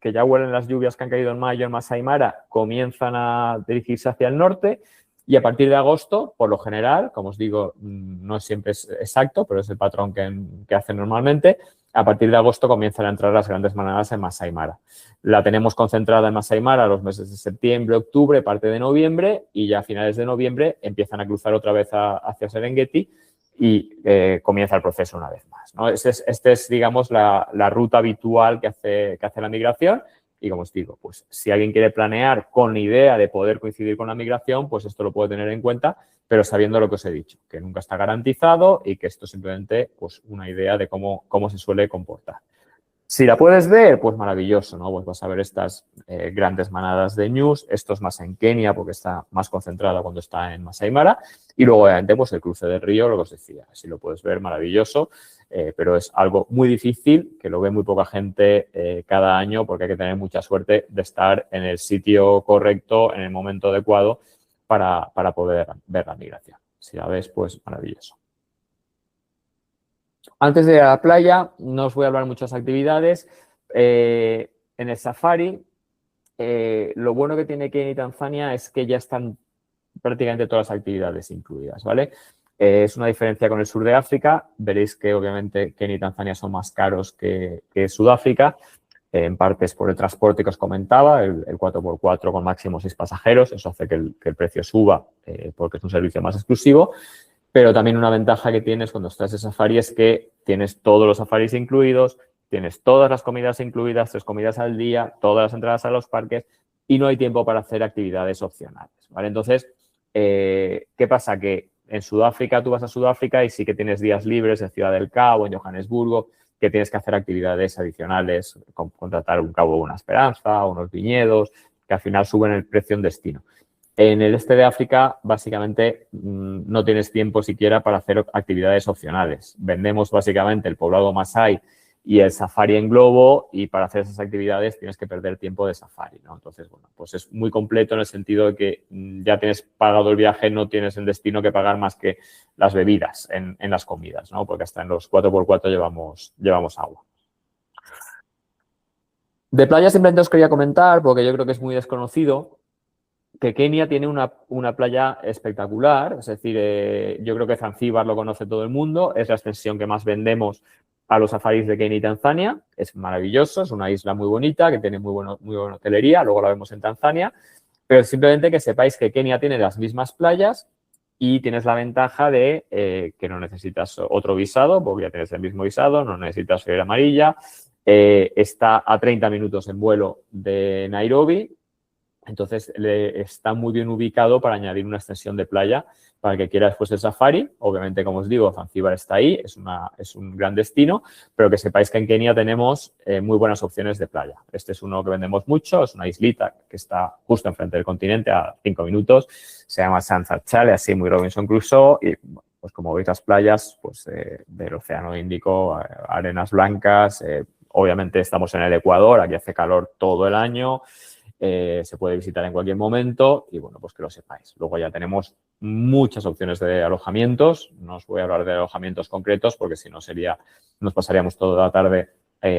que ya huelen las lluvias que han caído en mayo en Masai Mara, comienzan a dirigirse hacia el norte y a partir de agosto, por lo general, como os digo, no siempre es exacto, pero es el patrón que hacen normalmente, a partir de agosto comienzan a entrar las grandes manadas en Masai Mara. La tenemos concentrada en Masai Mara los meses de septiembre, octubre, parte de noviembre y ya a finales de noviembre empiezan a cruzar otra vez hacia Serengeti y comienza el proceso una vez más, ¿no? Este es, digamos, la ruta habitual que hace la migración y, como os digo, pues si alguien quiere planear con la idea de poder coincidir con la migración, pues esto lo puede tener en cuenta, pero sabiendo lo que os he dicho, que nunca está garantizado y que esto es simplemente pues, una idea de cómo se suele comportar. Si la puedes ver, pues maravilloso, ¿no? Pues vas a ver estas grandes manadas de ñus, esto es más en Kenia porque está más concentrada cuando está en Masai Mara y luego obviamente pues el cruce del río, lo que os decía, si lo puedes ver, maravilloso, pero es algo muy difícil que lo ve muy poca gente cada año porque hay que tener mucha suerte de estar en el sitio correcto, en el momento adecuado para poder ver la migración. Si la ves, pues maravilloso. Antes de ir a la playa, no os voy a hablar de muchas actividades. En el safari, lo bueno que tiene Kenia y Tanzania es que ya están prácticamente todas las actividades incluidas, ¿vale? Es una diferencia con el sur de África. Veréis que obviamente Kenia y Tanzania son más caros que Sudáfrica. En parte es por el transporte que os comentaba, el 4x4 con máximo 6 pasajeros. Eso hace que el precio suba porque es un servicio más exclusivo. Pero también una ventaja que tienes cuando estás en safari es que tienes todos los safaris incluidos, tienes todas las comidas incluidas, 3 comidas al día, todas las entradas a los parques y no hay tiempo para hacer actividades opcionales, ¿vale? Entonces, ¿qué pasa? Que en Sudáfrica, tú vas a Sudáfrica y sí que tienes días libres en Ciudad del Cabo, en Johannesburgo, que tienes que hacer actividades adicionales, contratar un cabo de una esperanza, unos viñedos, que al final suben el precio en destino. En el este de África, básicamente, no tienes tiempo siquiera para hacer actividades opcionales. Vendemos básicamente el poblado Masai y el safari en globo y para hacer esas actividades tienes que perder tiempo de safari, ¿no? Entonces, bueno, pues es muy completo en el sentido de que ya tienes pagado el viaje, no tienes en destino que pagar más que las bebidas en las comidas, ¿no? Porque hasta en los 4x4 llevamos agua. De playa simplemente os quería comentar, porque yo creo que es muy desconocido, que Kenia tiene una playa espectacular, es decir, yo creo que Zanzíbar lo conoce todo el mundo, es la extensión que más vendemos a los safaris de Kenia y Tanzania, es maravilloso, es una isla muy bonita que tiene muy buena hotelería, luego la vemos en Tanzania, pero simplemente que sepáis que Kenia tiene las mismas playas y tienes la ventaja de que no necesitas otro visado, porque ya tienes el mismo visado, no necesitas fiebre amarilla, está a 30 minutos en vuelo de Nairobi. Entonces, está muy bien ubicado para añadir una extensión de playa para el que quiera después el safari. Obviamente, como os digo, Zanzíbar está ahí, es un gran destino, pero que sepáis que en Kenia tenemos muy buenas opciones de playa. Este es uno que vendemos mucho, es una islita que está justo enfrente del continente, a 5 minutos. Se llama Sanza Chale, así muy Robinson Crusoe. Y, pues como veis, las playas pues, del Océano Índico, arenas blancas. Obviamente, estamos en el Ecuador, aquí hace calor todo el año. Se puede visitar en cualquier momento y, bueno, pues que lo sepáis. Luego ya tenemos muchas opciones de alojamientos. No os voy a hablar de alojamientos concretos porque si no nos pasaríamos toda la tarde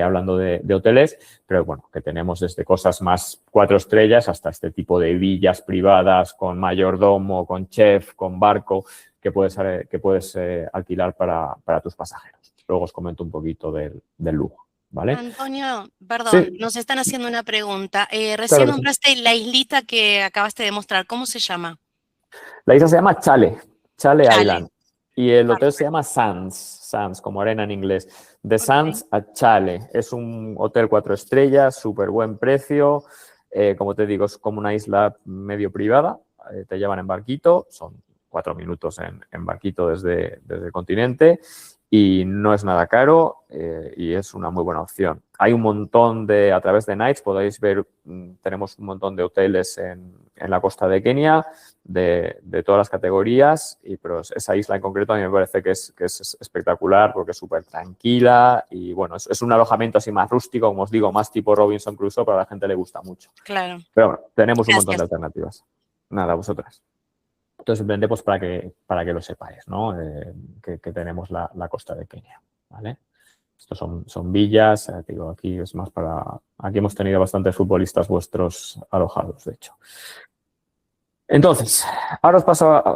hablando de hoteles, pero bueno, que tenemos desde cosas más 4 estrellas hasta este tipo de villas privadas con mayordomo, con chef, con barco que puedes alquilar para tus pasajeros. Luego os comento un poquito del lujo. ¿Vale? Antonio, perdón, Sí, nos están haciendo una pregunta. claro Recién que sí. nombraste la islita que acabaste de mostrar. ¿Cómo se llama? La isla se llama Chale Chale. Island. Y el hotel se Perfecto. llama Sands, como arena en inglés. De Ok. Sands a Chale. Es un hotel 4 estrellas, súper buen precio. Como te digo, es como una isla medio privada. Te llevan en barquito, son 4 minutos en barquito desde el continente. Y no es nada caro y es una muy buena opción. Hay un montón a través de Nights, podéis ver, tenemos un montón de hoteles en la costa de Kenia, de todas las categorías, pero esa isla en concreto a mí me parece que es espectacular porque es súper tranquila y, bueno, es un alojamiento así más rústico, como os digo, más tipo Robinson Crusoe, pero a la gente le gusta mucho. Claro. Pero bueno, tenemos un montón de Gracias. alternativas. Nada, vosotras. Entonces, simplemente pues para que lo sepáis, ¿no? Que tenemos la costa de Kenia, ¿vale? Estos son villas, digo, aquí es más para... Aquí hemos tenido bastantes futbolistas vuestros alojados, de hecho. Entonces, ahora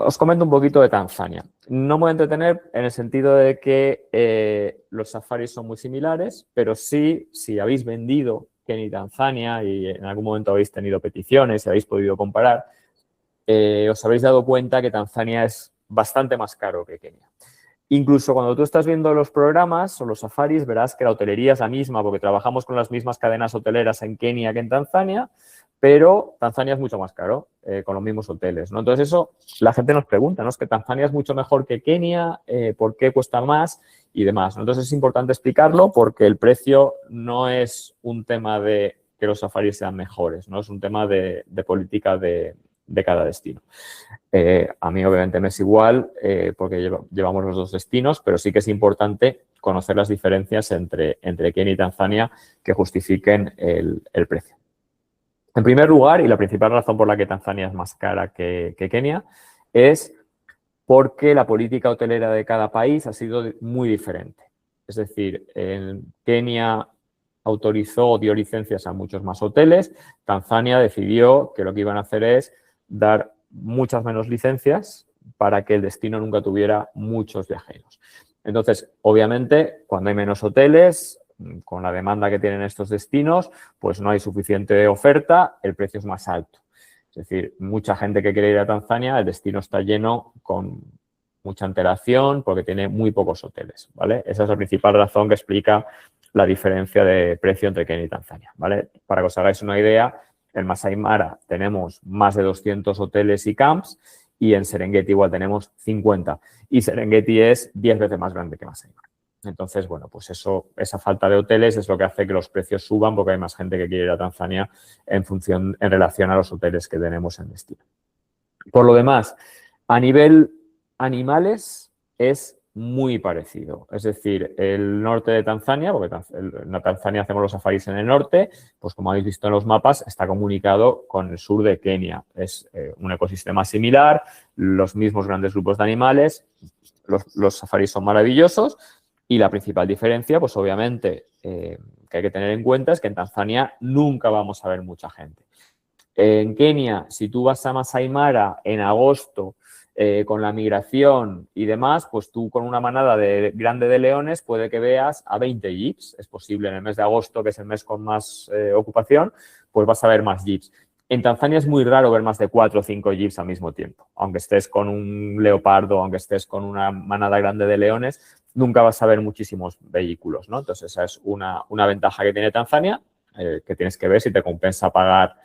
os comento un poquito de Tanzania. No me voy a entretener en el sentido de que los safaris son muy similares, pero sí, si habéis vendido Kenia y Tanzania y en algún momento habéis tenido peticiones y habéis podido comparar, os habréis dado cuenta que Tanzania es bastante más caro que Kenia. Incluso cuando tú estás viendo los programas o los safaris, verás que la hotelería es la misma porque trabajamos con las mismas cadenas hoteleras en Kenia que en Tanzania, pero Tanzania es mucho más caro con los mismos hoteles, ¿no? Entonces eso la gente nos pregunta, ¿no? Es que Tanzania es mucho mejor que Kenia, ¿por qué cuesta más? Y demás, ¿no? Entonces es importante explicarlo porque el precio no es un tema de que los safaris sean mejores, ¿no? Es un tema de política de cada destino. A mí obviamente me es igual porque llevamos los dos destinos, pero sí que es importante conocer las diferencias entre Kenia y Tanzania que justifiquen el precio. En primer lugar, y la principal razón por la que Tanzania es más cara que Kenia, es porque la política hotelera de cada país ha sido muy diferente. Es decir, en Kenia autorizó o dio licencias a muchos más hoteles. Tanzania decidió que lo que iban a hacer es dar muchas menos licencias para que el destino nunca tuviera muchos viajeros. Entonces, obviamente, cuando hay menos hoteles, con la demanda que tienen estos destinos, pues no hay suficiente oferta, el precio es más alto. Es decir, mucha gente que quiere ir a Tanzania, el destino está lleno con mucha antelación porque tiene muy pocos hoteles, ¿vale? Esa es la principal razón que explica la diferencia de precio entre Kenia y Tanzania, ¿vale? Para que os hagáis una idea, en Masai Mara tenemos más de 200 hoteles y camps y en Serengeti igual tenemos 50. Y Serengeti es 10 veces más grande que Masai Mara. Entonces, bueno, pues esa falta de hoteles es lo que hace que los precios suban porque hay más gente que quiere ir a Tanzania en relación a los hoteles que tenemos en destino. Por lo demás, a nivel animales es muy parecido. Es decir, el norte de Tanzania, porque en Tanzania hacemos los safaris en el norte, pues como habéis visto en los mapas, está comunicado con el sur de Kenia. Es un ecosistema similar, los mismos grandes grupos de animales, los safaris son maravillosos y la principal diferencia, pues obviamente, que hay que tener en cuenta es que en Tanzania nunca vamos a ver mucha gente. En Kenia, si tú vas a Masai Mara en agosto con la migración y demás, pues tú con una manada grande de leones puede que veas a 20 jeeps. Es posible en el mes de agosto, que es el mes con más ocupación, pues vas a ver más jeeps. En Tanzania es muy raro ver más de 4 o 5 jeeps al mismo tiempo. Aunque estés con un leopardo, aunque estés con una manada grande de leones, nunca vas a ver muchísimos vehículos, ¿no? Entonces, esa es una ventaja que tiene Tanzania, que tienes que ver si te compensa pagar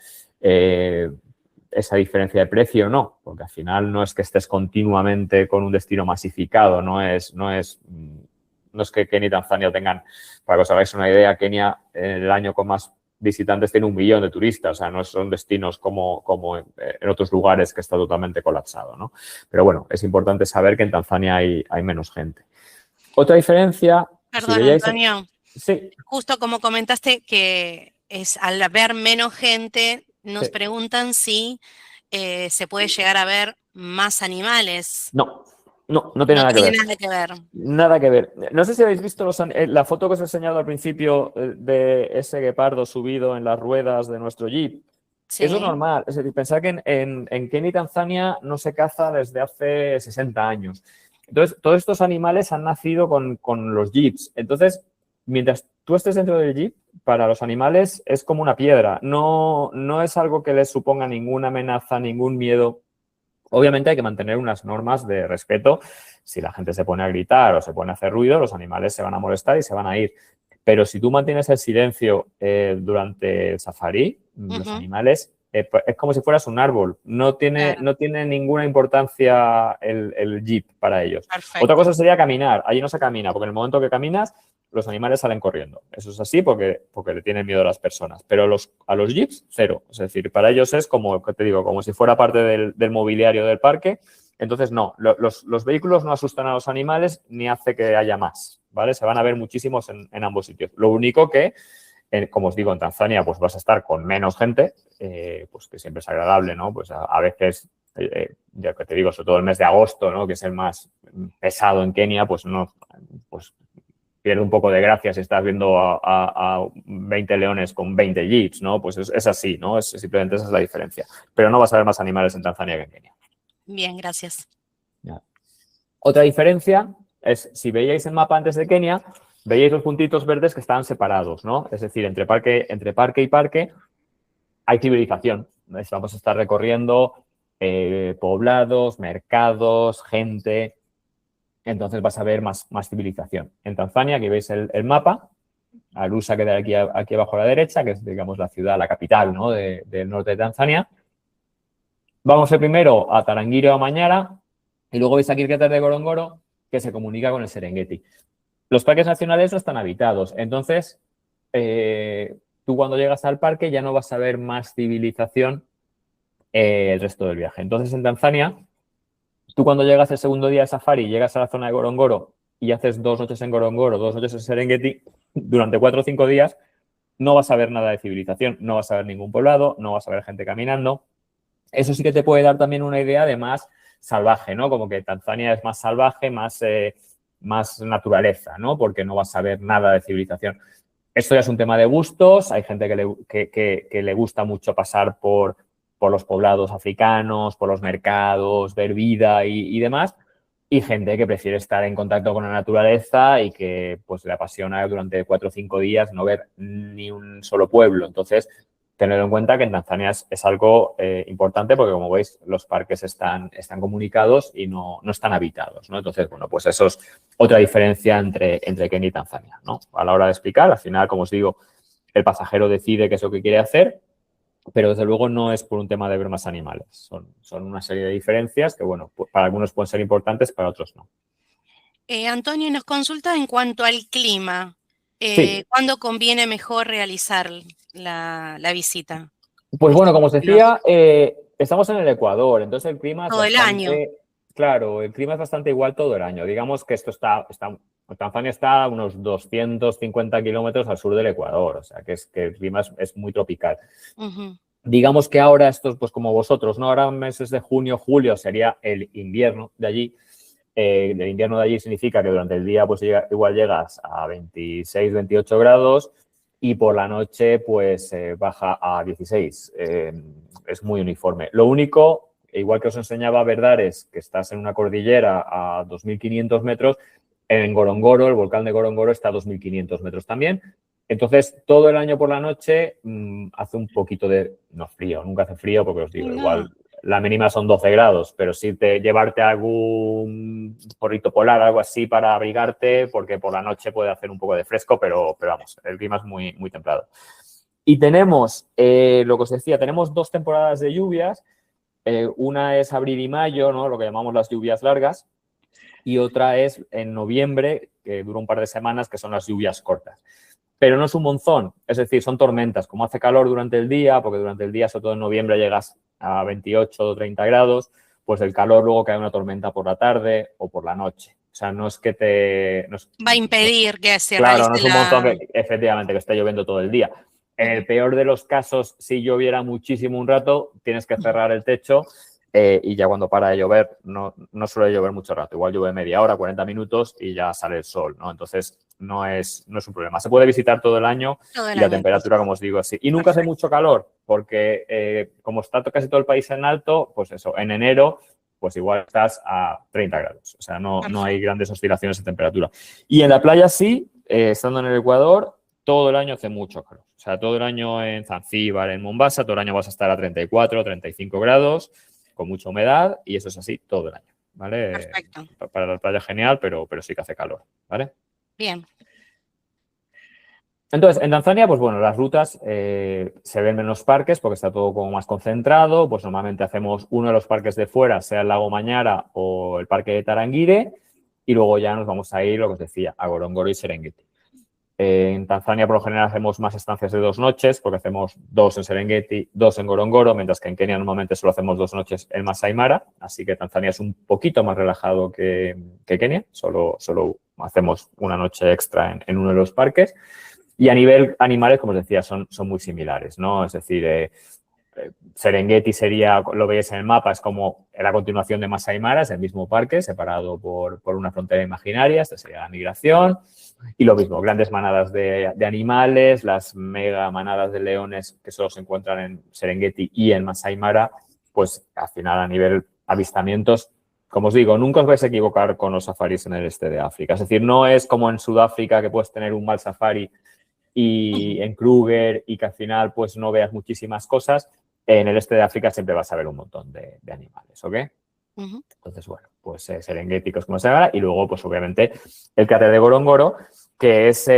esa diferencia de precio o no, porque al final no es que estés continuamente con un destino masificado, no es que Kenia y Tanzania tengan, para que os hagáis una idea, Kenia en el año con más visitantes tiene 1 millón de turistas, o sea, no son destinos como en otros lugares que está totalmente colapsado, ¿no? Pero bueno, es importante saber que en Tanzania hay menos gente. Otra diferencia... Perdón, si veíais... Antonio. Sí. Justo como comentaste que es al haber menos gente, nos Sí. preguntan si se puede llegar a ver más animales. No tiene nada que ver. Nada que ver. Nada que ver. No sé si habéis visto la foto que os he enseñado al principio de ese guepardo subido en las ruedas de nuestro Jeep. Sí. Eso es normal. Es decir, pensad que en Kenia y Tanzania no se caza desde hace 60 años. Entonces, todos estos animales han nacido con los Jeeps. Entonces, mientras tú estés dentro del Jeep, para los animales es como una piedra. No es algo que les suponga ninguna amenaza, ningún miedo. Obviamente hay que mantener unas normas de respeto. Si la gente se pone a gritar o se pone a hacer ruido, los animales se van a molestar y se van a ir. Pero si tú mantienes el silencio durante el safari, los animales, es como si fueras un árbol. No tiene ninguna importancia el jeep para ellos. Perfecto. Otra cosa sería caminar. Allí no se camina, porque en el momento que caminas, los animales salen corriendo. Eso es así porque le tienen miedo a las personas. Pero a los jeeps, cero. Es decir, para ellos es como, te digo, como si fuera parte del mobiliario del parque. Entonces, no, los vehículos no asustan a los animales ni hace que haya más, ¿vale? Se van a ver muchísimos en ambos sitios. Lo único que, como os digo, en Tanzania pues vas a estar con menos gente, pues que siempre es agradable, ¿no? Pues a veces, ya que te digo, sobre todo el mes de agosto, ¿no? Que es el más pesado en Kenia, pues no, pues pierde un poco de gracia si estás viendo a 20 leones con 20 jeeps, ¿no? Pues es así, ¿no? Simplemente esa es la diferencia. Pero no vas a ver más animales en Tanzania que en Kenia. Bien, gracias. Ya. Otra diferencia es, si veíais el mapa antes de Kenia, veíais los puntitos verdes que estaban separados, ¿no? Es decir, entre parque y parque hay civilización. Vamos a estar recorriendo poblados, mercados, gente. Entonces vas a ver más civilización. En Tanzania, aquí veis el mapa, Arusha queda aquí abajo a la derecha, que es, digamos, la ciudad, la capital, ¿no? del norte de Tanzania. Vamos a ir primero a Tarangire o a Manyara y luego veis aquí el cráter de Ngorongoro, que se comunica con el Serengeti. Los parques nacionales no están habitados, entonces tú cuando llegas al parque ya no vas a ver más civilización el resto del viaje. Entonces en Tanzania, tú cuando llegas el segundo día de safari, llegas a la zona de Ngorongoro y haces 2 noches en Ngorongoro, 2 noches en Serengeti, durante 4 o 5 días no vas a ver nada de civilización, no vas a ver ningún poblado, no vas a ver gente caminando. Eso sí que te puede dar también una idea de más salvaje, ¿no? Como que Tanzania es más salvaje, más naturaleza, ¿no? Porque no vas a ver nada de civilización. Esto ya es un tema de gustos. Hay gente que le gusta mucho pasar por los poblados africanos, por los mercados, ver vida y demás. Y gente que prefiere estar en contacto con la naturaleza y que pues le apasiona durante 4 o 5 días no ver ni un solo pueblo. Entonces, tener en cuenta que en Tanzania es algo importante porque, como veis, los parques están comunicados y no están habitados, ¿no? Entonces, bueno, pues eso es otra diferencia entre Kenia y Tanzania, ¿no? A la hora de explicar, al final, como os digo, el pasajero decide qué es lo que quiere hacer, pero desde luego no es por un tema de ver más animales. Son una serie de diferencias que, bueno, pues para algunos pueden ser importantes, para otros no. Antonio, nos consulta en cuanto al clima. Sí. ¿Cuándo conviene mejor realizar la visita? Pues bueno, como os decía, estamos en el Ecuador, entonces el clima es Todo el año. claro, el clima es bastante igual todo el año. Digamos que Tanzania está a unos 250 kilómetros al sur del Ecuador, o sea que el clima es muy tropical. Uh-huh. Digamos que ahora esto, pues como vosotros, ¿no? Ahora meses de junio, julio sería el invierno de allí. El invierno de allí significa que durante el día pues igual llegas a 26, 28 grados y por la noche pues baja a 16. Es muy uniforme. Lo único, igual que os enseñaba Verdares, que estás en una cordillera a 2.500 metros, en Ngorongoro, el volcán de Ngorongoro está a 2.500 metros también. Entonces, todo el año por la noche hace un poquito de... No frío, nunca hace frío porque os digo, No. igual la mínima son 12 grados, pero sí llevarte algún gorrito polar, algo así para abrigarte, porque por la noche puede hacer un poco de fresco, pero vamos, el clima es muy, muy templado. Y tenemos, lo que os decía, tenemos 2 temporadas de lluvias. Una es abril y mayo, ¿no? Lo que llamamos las lluvias largas, y otra es en noviembre, que dura un par de semanas, que son las lluvias cortas. Pero no es un monzón, es decir, son tormentas. Como hace calor durante el día, porque durante el día, sobre todo en noviembre, llegas a 28 o 30 grados, pues el calor luego cae una tormenta por la tarde o por la noche. O sea, no es que va a impedir que se claro, realice no es un monzón que efectivamente que esté lloviendo todo el día. En el peor de los casos, si lloviera muchísimo un rato, tienes que cerrar el techo y ya cuando para de llover, no suele llover mucho rato. Igual llueve media hora, 40 minutos y ya sale el sol, ¿no? Entonces, no es un problema. Se puede visitar todo el año y la temperatura, como os digo, así. Y nunca hace mucho calor porque como está casi todo el país en alto, pues eso, en enero, pues igual estás a 30 grados. O sea, no hay grandes oscilaciones de temperatura. Y en la playa sí, estando en el Ecuador, todo el año hace mucho calor. O sea, todo el año en Zanzíbar, en Mombasa, todo el año vas a estar a 34, 35 grados, con mucha humedad, y eso es así todo el año, ¿vale? Perfecto. Para la playa genial, pero sí que hace calor, ¿vale? Bien. Entonces, en Tanzania, pues bueno, las rutas se ven menos parques porque está todo como más concentrado. Pues normalmente hacemos uno de los parques de fuera, sea el lago Manyara o el parque de Tarangire, y luego ya nos vamos a ir, lo que os decía, a Ngorongoro y Serengeti. En Tanzania, por lo general, hacemos más estancias de 2 noches, porque hacemos 2 en Serengeti, 2 en Ngorongoro, mientras que en Kenia normalmente solo hacemos 2 noches en Masai Mara, así que Tanzania es un poquito más relajado que Kenia, solo hacemos una noche extra en uno de los parques. Y a nivel animales, como os decía, son muy similares, ¿no? Es decir, Serengeti sería, lo veis en el mapa, es como la continuación de Masai Mara, es el mismo parque, separado por una frontera imaginaria. Esta sería la migración. Y lo mismo, grandes manadas de animales, las mega manadas de leones que solo se encuentran en Serengeti y en Masai Mara, pues al final a nivel avistamientos, como os digo, nunca os vais a equivocar con los safaris en el este de África. Es decir, no es como en Sudáfrica que puedes tener un mal safari y en Kruger y que al final pues no veas muchísimas cosas. En el este de África siempre vas a ver un montón de animales, ¿ok? Entonces, bueno, pues Serengeti, como se llama, y luego, pues obviamente, el cráter de Gorongoro, que es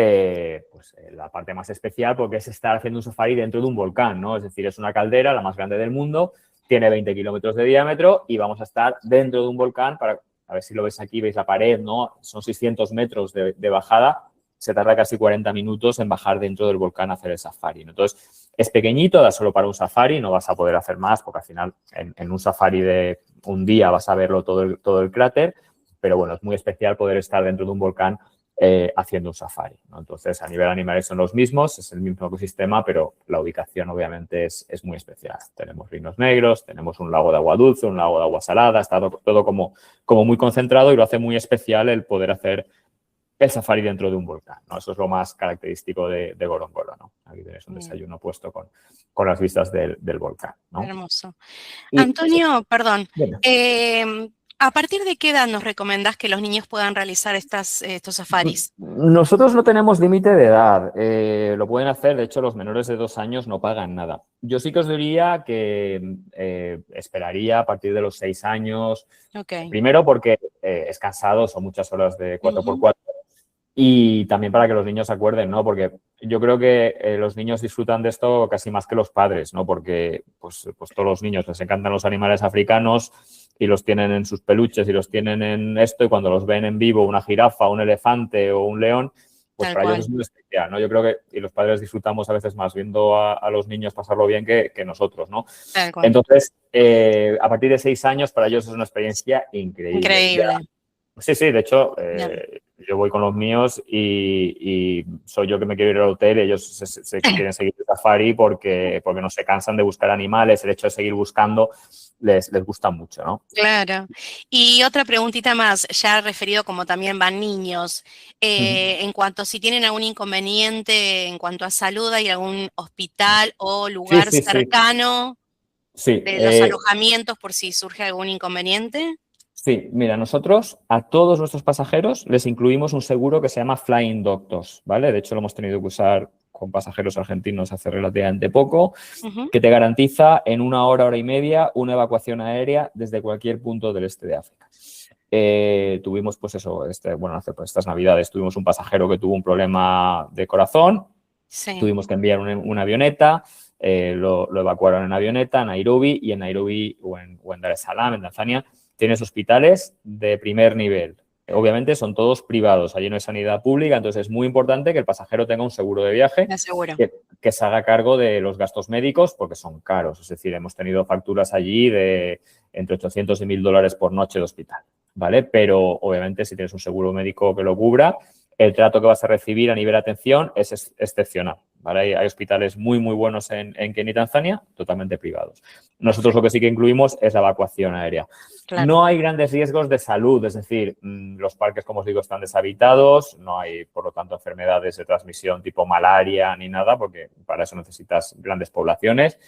la parte más especial porque es estar haciendo un safari dentro de un volcán, ¿no? Es decir, es una caldera, la más grande del mundo, tiene 20 kilómetros de diámetro y vamos a estar dentro de un volcán para, a ver si lo veis aquí, veis la pared, ¿no? Son 600 metros de bajada, se tarda casi 40 minutos en bajar dentro del volcán a hacer el safari, ¿no? Entonces, es pequeñito, da solo para un safari, no vas a poder hacer más porque al final en un safari de un día vas a verlo todo el cráter, pero bueno, es muy especial poder estar dentro de un volcán haciendo un safari, ¿no? Entonces, a nivel animal son los mismos, es el mismo ecosistema, pero la ubicación obviamente es muy especial. Tenemos rinos negros, tenemos un lago de agua dulce, un lago de agua salada, está todo como muy concentrado y lo hace muy especial el poder hacer el safari dentro de un volcán, ¿no? Eso es lo más característico de Gorongoro, ¿no? Aquí tenéis un desayuno puesto con las vistas del volcán, ¿no? Hermoso. Antonio, perdón, ¿a partir de qué edad nos recomendás que los niños puedan realizar estos safaris? Nosotros no tenemos límite de edad, lo pueden hacer, de hecho los menores de 2 años no pagan nada. Yo sí que os diría que esperaría a partir de los 6 años, primero porque es cansado, son muchas horas de 4x4, y también para que los niños se acuerden, ¿no? Porque yo creo que los niños disfrutan de esto casi más que los padres, ¿no? Porque pues todos los niños les encantan los animales africanos y los tienen en sus peluches y los tienen en esto, y cuando los ven en vivo, una jirafa, un elefante o un león, pues para ellos es muy especial, ¿no? Yo creo que y los padres disfrutamos a veces más viendo a los niños pasarlo bien que nosotros, ¿no? Entonces, a partir de 6 años, para ellos es una experiencia increíble. Increíble. Sí, de hecho, yo voy con los míos y soy yo que me quiero ir al hotel y ellos se quieren seguir el safari porque no se cansan de buscar animales, el hecho de seguir buscando les gusta mucho, ¿no? Claro. Y otra preguntita más, ya referido como también van niños, en cuanto si tienen algún inconveniente en cuanto a salud, ¿hay algún hospital o lugar cercano de los alojamientos por si surge algún inconveniente? Sí, mira, nosotros a todos nuestros pasajeros les incluimos un seguro que se llama Flying Doctors, ¿vale? De hecho, lo hemos tenido que usar con pasajeros argentinos hace relativamente poco, que te garantiza en 1 hora, hora y media, una evacuación aérea desde cualquier punto del este de África. Tuvimos, pues eso, hace estas Navidades tuvimos un pasajero que tuvo un problema de corazón, tuvimos que enviar una avioneta, lo evacuaron en avioneta a Nairobi, y en Nairobi o en Dar es Salaam, en Tanzania, tienes hospitales de primer nivel. Obviamente son todos privados, allí no hay sanidad pública, entonces es muy importante que el pasajero tenga un seguro de viaje que se haga cargo de los gastos médicos porque son caros. Es decir, hemos tenido facturas allí de entre 800 y 1.000 dólares por noche de hospital, ¿vale? Pero obviamente si tienes un seguro médico que lo cubra, el trato que vas a recibir a nivel de atención es excepcional, ¿vale? Hay hospitales muy buenos en Kenia y Tanzania, totalmente privados. Nosotros lo que sí que incluimos es la evacuación aérea. Claro. No hay grandes riesgos de salud, es decir, los parques, como os digo, están deshabitados, no hay, por lo tanto, enfermedades de transmisión tipo malaria ni nada, porque para eso necesitas grandes poblaciones.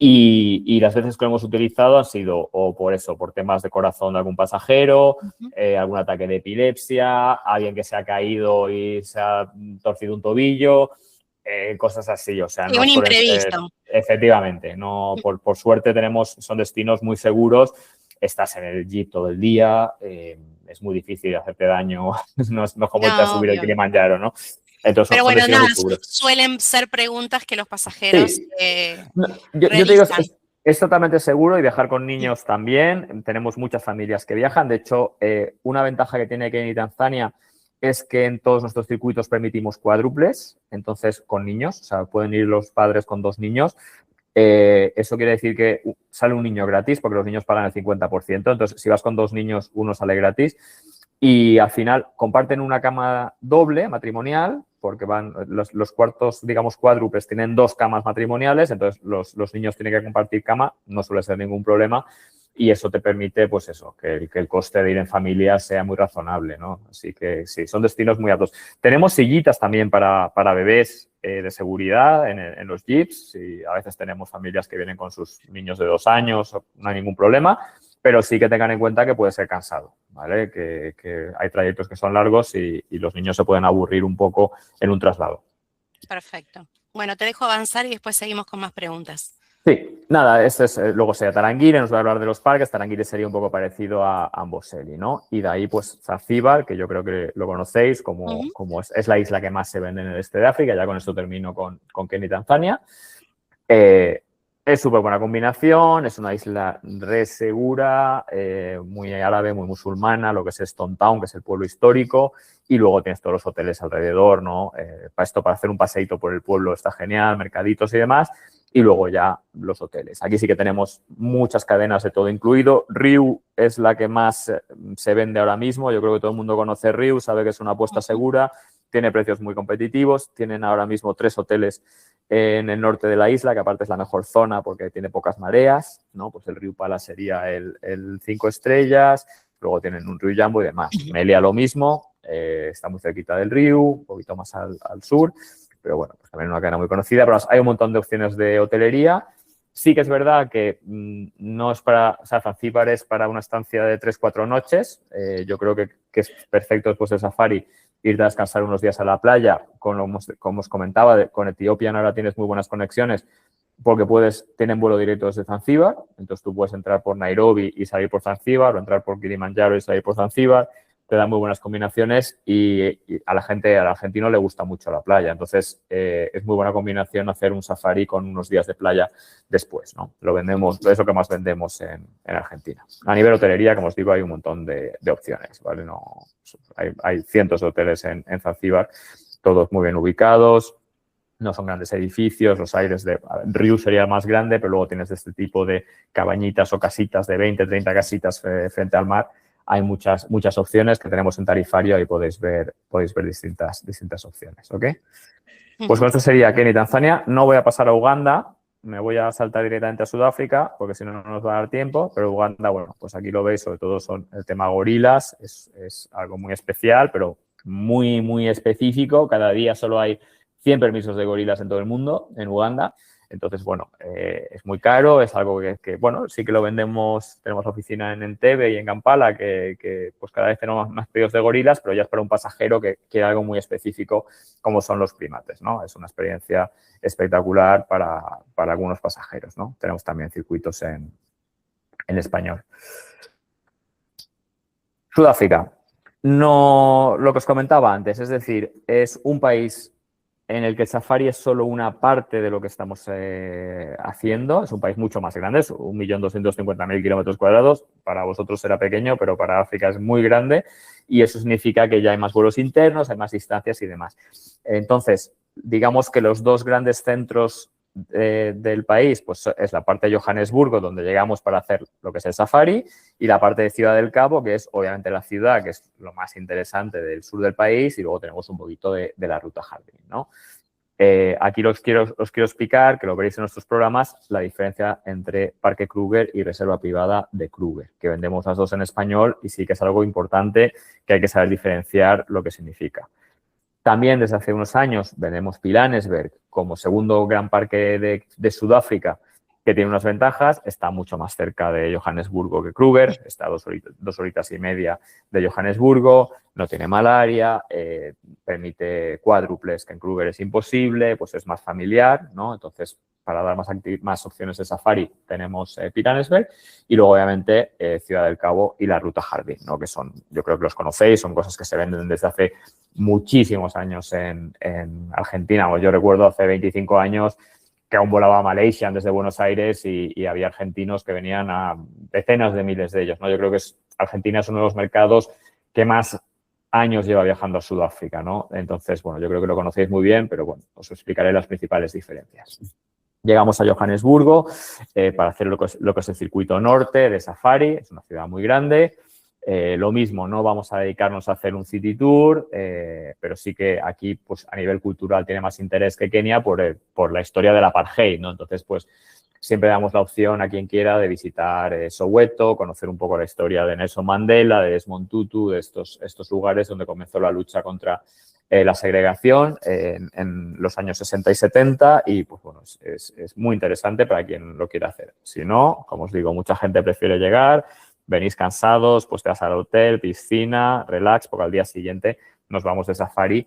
Y las veces que lo hemos utilizado han sido o por temas de corazón de algún pasajero, algún ataque de epilepsia, alguien que se ha caído y se ha torcido un tobillo, cosas así. O sea, no un imprevisto. Efectivamente, no, por suerte son destinos muy seguros. Estás en el jeep todo el día, es muy difícil hacerte daño, no es como irte a subir el Kilimanjaro, ¿no? Entonces, pero bueno, nada, suelen ser preguntas que los pasajeros yo te digo, es totalmente seguro, y viajar con niños también. Tenemos muchas familias que viajan. De hecho, una ventaja que tiene Kenia y Tanzania es que en todos nuestros circuitos permitimos cuádruples, entonces con niños, o sea, pueden ir los padres con 2 niños. Eso quiere decir que sale un niño gratis porque los niños pagan el 50%. Entonces, si vas con 2 niños, uno sale gratis. Y al final comparten una cama doble, matrimonial, porque van los cuartos, digamos, cuádruples tienen 2 camas matrimoniales, entonces los niños tienen que compartir cama, no suele ser ningún problema. Y eso te permite, pues eso, que el coste de ir en familia sea muy razonable, ¿no? Así que sí, son destinos muy aptos. Tenemos sillitas también para bebés de seguridad en los jeeps. Y a veces tenemos familias que vienen con sus niños de 2 años, no hay ningún problema, pero sí que tengan en cuenta que puede ser cansado, ¿vale? Que hay trayectos que son largos y los niños se pueden aburrir un poco en un traslado. Perfecto. Bueno, te dejo avanzar y después seguimos con más preguntas. Sí, nada, luego sería Tarangire, nos va a hablar de los parques. Tarangire sería un poco parecido a Amboseli, ¿no? Y de ahí, pues, Zanzíbar, que yo creo que lo conocéis, como es la isla que más se vende en el este de África. Ya con esto termino con Kenia y Tanzania. Es súper buena combinación, es una isla re segura, muy árabe, muy musulmana, lo que es Stone Town, que es el pueblo histórico, y luego tienes todos los hoteles alrededor, ¿no? Para hacer un paseíto por el pueblo está genial, mercaditos y demás, y luego ya los hoteles. Aquí sí que tenemos muchas cadenas de todo incluido. Riu es la que más se vende ahora mismo, yo creo que todo el mundo conoce Riu, sabe que es una apuesta segura, tiene precios muy competitivos, tienen ahora mismo 3 hoteles en el norte de la isla, que aparte es la mejor zona porque tiene pocas mareas, ¿no? Pues el Riu Pala sería el 5 estrellas, luego tienen un Riu Jambo y demás. Melia lo mismo, está muy cerquita del Riu, un poquito más al sur, pero bueno, pues también una cadena muy conocida. Pero hay un montón de opciones de hotelería. Sí que es verdad que no es para, o sea, Zanzíbar es para una estancia de 3-4 noches. Yo creo que es perfecto después del safari ir a descansar unos días a la playa, como os comentaba, con Etiopía ahora tienes muy buenas conexiones porque tienen vuelo directo desde Zanzíbar, entonces tú puedes entrar por Nairobi y salir por Zanzíbar o entrar por Kilimanjaro y salir por Zanzíbar, te dan muy buenas combinaciones y al argentino le gusta mucho la playa, entonces es muy buena combinación hacer un safari con unos días de playa después, ¿no? Es lo que más vendemos en Argentina. A nivel hotelería, como os digo, hay un montón de opciones, ¿vale? Hay cientos de hoteles en Zanzíbar, todos muy bien ubicados, no son grandes edificios, los aires de Riu sería el más grande, pero luego tienes este tipo de cabañitas o casitas de 20, 30 casitas frente al mar. Hay muchas opciones que tenemos en Tarifario y podéis ver distintas opciones, ¿ok? Pues con esto sería Kenia y Tanzania. No voy a pasar a Uganda, me voy a saltar directamente a Sudáfrica, porque si no, no nos va a dar tiempo, pero Uganda, bueno, pues aquí lo veis, sobre todo son el tema gorilas, es algo muy especial, pero muy, muy específico. Cada día solo hay 100 permisos de gorilas en todo el mundo, en Uganda. Entonces, bueno, es muy caro, es algo que, bueno, sí que lo vendemos, tenemos oficina en Entebbe y en Kampala, que pues cada vez tenemos más pedidos de gorilas, pero ya es para un pasajero que quiere algo muy específico como son los primates, ¿no? Es una experiencia espectacular para algunos pasajeros, ¿no? Tenemos también circuitos en español. Sudáfrica. No, lo que os comentaba antes, es decir, es un país en el que el safari es solo una parte de lo que estamos haciendo. Es un país mucho más grande, es 1.250.000 kilómetros cuadrados. Para vosotros será pequeño, pero para África es muy grande y eso significa que ya hay más vuelos internos, hay más distancias y demás. Entonces, digamos que los 2 grandes centros del país, pues es la parte de Johannesburgo, donde llegamos para hacer lo que es el safari, y la parte de Ciudad del Cabo, que es obviamente la ciudad, que es lo más interesante del sur del país, y luego tenemos un poquito de la ruta jardín, ¿no? Aquí os quiero explicar, que lo veréis en nuestros programas, la diferencia entre Parque Kruger y Reserva Privada de Kruger, que vendemos las dos en español y sí que es algo importante que hay que saber diferenciar lo que significa. También desde hace unos años vendemos Pilanesberg como segundo gran parque de Sudáfrica, que tiene unas ventajas, está mucho más cerca de Johannesburgo que Kruger, está a 2 horitas y media de Johannesburgo, no tiene malaria, permite cuádruples, que en Kruger es imposible, pues es más familiar, ¿no? Entonces, para dar más opciones de safari tenemos Pilanesberg y luego obviamente Ciudad del Cabo y la Ruta Jardín, ¿no? Que son, yo creo que los conocéis, son cosas que se venden desde hace muchísimos años en Argentina. Pues yo recuerdo hace 25 años que aún volaba a Malaysia desde Buenos Aires y había argentinos que venían a decenas de miles de ellos, ¿no? Yo creo que Argentina es uno de los mercados que más años lleva viajando a Sudáfrica, ¿no? Entonces, bueno, yo creo que lo conocéis muy bien, pero bueno, os explicaré las principales diferencias. Llegamos a Johannesburgo para hacer lo que es el circuito norte de safari, es una ciudad muy grande. Lo mismo, no vamos a dedicarnos a hacer un city tour, pero sí que aquí, pues a nivel cultural tiene más interés que Kenia por la historia del apartheid, ¿no? Entonces, pues siempre damos la opción a quien quiera de visitar Soweto, conocer un poco la historia de Nelson Mandela, de Desmond Tutu, de estos lugares donde comenzó la lucha contra la segregación en los años 60 y 70 y, pues bueno, es muy interesante para quien lo quiera hacer. Si no, como os digo, mucha gente prefiere llegar, venís cansados, pues te vas al hotel, piscina, relax, porque al día siguiente nos vamos de safari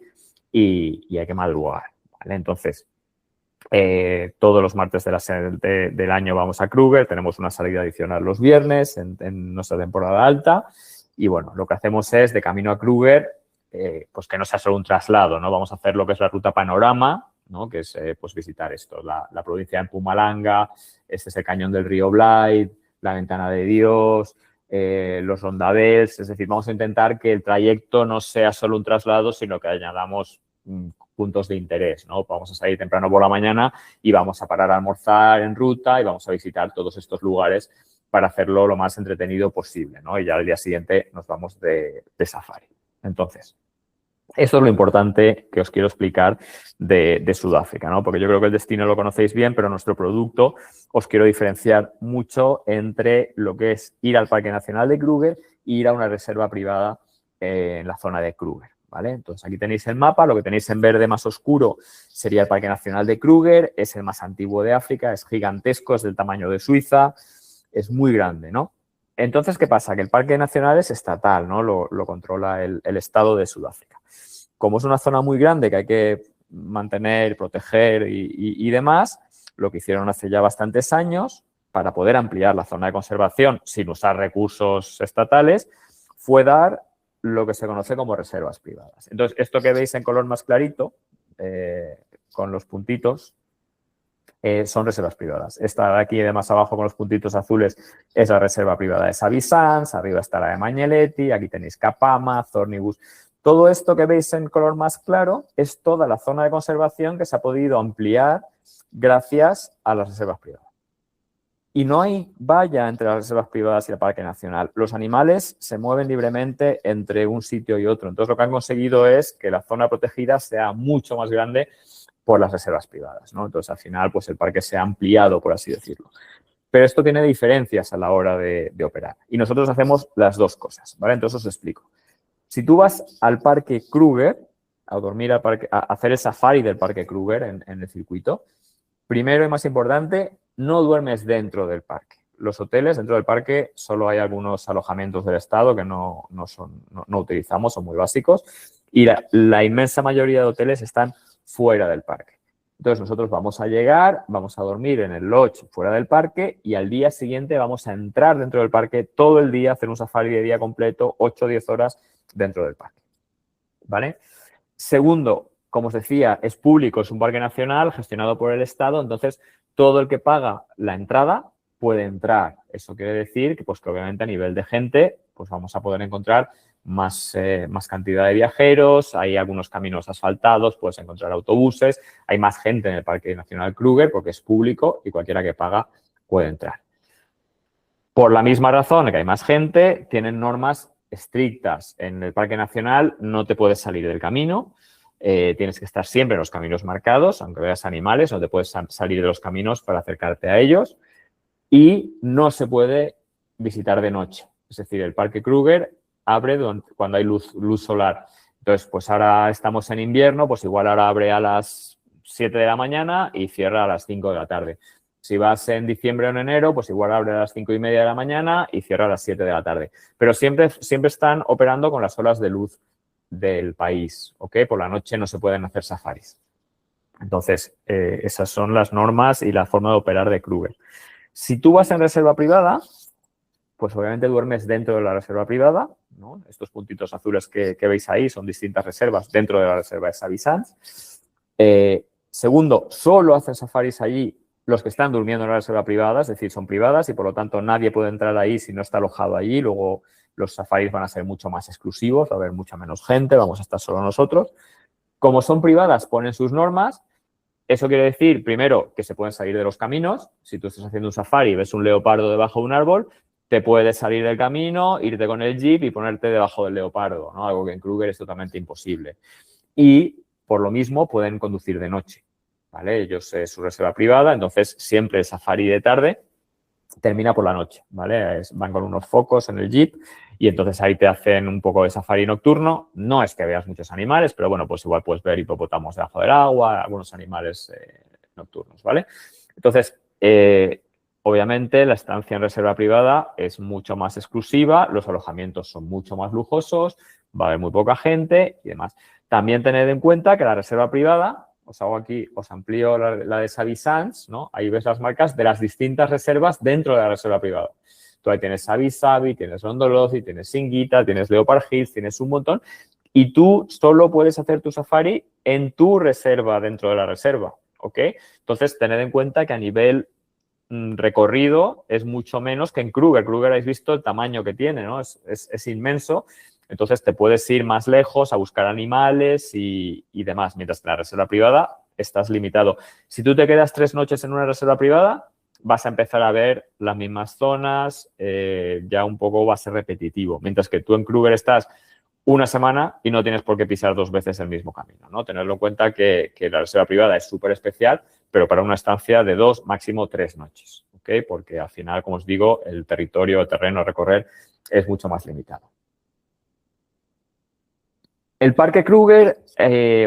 y hay que madrugar, ¿vale? Entonces, todos los martes del año vamos a Kruger, tenemos una salida adicional los viernes en nuestra temporada alta y, bueno, lo que hacemos es, de camino a Kruger, pues que no sea solo un traslado, ¿no? Vamos a hacer lo que es la ruta panorama, ¿no? Que es pues visitar esto, la provincia de Mpumalanga, este es el cañón del río Blythe, la Ventana de Dios, los rondabels, es decir, vamos a intentar que el trayecto no sea solo un traslado, sino que añadamos puntos de interés, ¿no? Vamos a salir temprano por la mañana y vamos a parar a almorzar en ruta y vamos a visitar todos estos lugares para hacerlo lo más entretenido posible, ¿no? Y ya al día siguiente nos vamos de safari. Entonces, esto es lo importante que os quiero explicar de Sudáfrica, ¿no? Porque yo creo que el destino lo conocéis bien, pero nuestro producto os quiero diferenciar mucho entre lo que es ir al Parque Nacional de Kruger e ir a una reserva privada en la zona de Kruger, ¿vale? Entonces, aquí tenéis el mapa, lo que tenéis en verde más oscuro sería el Parque Nacional de Kruger, es el más antiguo de África, es gigantesco, es del tamaño de Suiza, es muy grande, ¿no? Entonces, ¿qué pasa? Que el Parque Nacional es estatal, ¿no? Lo controla el Estado de Sudáfrica. Como es una zona muy grande que hay que mantener, proteger y demás, lo que hicieron hace ya bastantes años, para poder ampliar la zona de conservación sin usar recursos estatales, fue dar lo que se conoce como reservas privadas. Entonces, esto que veis en color más clarito, con los puntitos, son reservas privadas. Esta de aquí de más abajo con los puntitos azules es la reserva privada de Savisans, arriba está la de Magneleti, aquí tenéis Kapama, Zornibus. Todo esto que veis en color más claro es toda la zona de conservación que se ha podido ampliar gracias a las reservas privadas. Y no hay valla entre las reservas privadas y el Parque Nacional. Los animales se mueven libremente entre un sitio y otro. Entonces, lo que han conseguido es que la zona protegida sea mucho más grande por las reservas privadas, ¿no? Entonces, al final, pues el parque se ha ampliado, por así decirlo. Pero esto tiene diferencias a la hora de operar. Y nosotros hacemos las dos cosas, ¿vale? Entonces, os explico. Si tú vas al Parque Kruger, a dormir al parque, a hacer el safari del Parque Kruger en el circuito, primero y más importante, no duermes dentro del parque. Los hoteles dentro del parque solo hay algunos alojamientos del Estado que no utilizamos, son muy básicos, y la inmensa mayoría de hoteles están fuera del parque. Entonces, nosotros vamos a llegar, vamos a dormir en el lodge fuera del parque y al día siguiente vamos a entrar dentro del parque todo el día, hacer un safari de día completo, 8 o 10 horas dentro del parque, ¿vale? Segundo, como os decía, es público, es un parque nacional gestionado por el Estado, entonces todo el que paga la entrada puede entrar. Eso quiere decir que, pues, que obviamente a nivel de gente pues vamos a poder encontrar más cantidad de viajeros, hay algunos caminos asfaltados, puedes encontrar autobuses, hay más gente en el Parque Nacional Kruger porque es público y cualquiera que paga puede entrar. Por la misma razón que hay más gente, tienen normas estrictas. En el Parque Nacional no te puedes salir del camino, tienes que estar siempre en los caminos marcados, aunque veas animales, no te puedes salir de los caminos para acercarte a ellos y no se puede visitar de noche. Es decir, el Parque Kruger abre cuando hay luz solar. Entonces, pues ahora estamos en invierno, pues igual ahora abre a las 7 de la mañana y cierra a las 5 de la tarde. Si vas en diciembre o en enero, pues igual abre a las 5:30 de la mañana y cierra a las 7 de la tarde. Pero siempre están operando con las horas de luz del país, ¿ok? Por la noche no se pueden hacer safaris. Entonces, esas son las normas y la forma de operar de Kruger. Si tú vas en reserva privada, pues obviamente duermes dentro de la reserva privada, ¿no? Estos puntitos azules que veis ahí son distintas reservas dentro de la reserva de Savisans. Segundo, solo hacen safaris allí los que están durmiendo en la reserva privada, es decir, son privadas y por lo tanto nadie puede entrar ahí si no está alojado allí. Luego los safaris van a ser mucho más exclusivos, va a haber mucha menos gente, vamos a estar solo nosotros. Como son privadas, ponen sus normas. Eso quiere decir, primero, que se pueden salir de los caminos. Si tú estás haciendo un safari y ves un leopardo debajo de un árbol, te puedes salir del camino, irte con el jeep y ponerte debajo del Leopardo, ¿no? Algo que en Kruger es totalmente imposible. Y por lo mismo pueden conducir de noche, ¿vale? Ellos es su reserva privada, entonces siempre el safari de tarde termina por la noche, ¿vale? Van con unos focos en el jeep y entonces ahí te hacen un poco de safari nocturno. No es que veas muchos animales, pero bueno, pues igual puedes ver hipopótamos debajo del agua, algunos animales nocturnos, ¿vale? Entonces, obviamente la estancia en reserva privada es mucho más exclusiva, los alojamientos son mucho más lujosos, va a haber muy poca gente y demás. También tened en cuenta que la reserva privada, os hago aquí, os amplío la de Savi Sands, ¿no? Ahí ves las marcas de las distintas reservas dentro de la reserva privada. Tú ahí tienes Savi Savi, tienes Londolozi, tienes Singita, tienes Leopard Hills, tienes un montón. Y tú solo puedes hacer tu safari en tu reserva dentro de la reserva, ¿ok? Entonces, tened en cuenta que a nivel recorrido es mucho menos que en Kruger. Kruger habéis visto el tamaño que tiene, ¿no? Es inmenso. Entonces, te puedes ir más lejos a buscar animales y demás, mientras que en la reserva privada estás limitado. Si tú te quedas 3 noches en una reserva privada, vas a empezar a ver las mismas zonas, ya un poco va a ser repetitivo, mientras que tú en Kruger estás una semana y no tienes por qué pisar 2 veces el mismo camino, ¿no? Tenerlo en cuenta que la reserva privada es súper especial, pero para una estancia de 2, máximo 3 noches, ¿ok? Porque al final, como os digo, el territorio, el terreno a recorrer es mucho más limitado. El Parque Kruger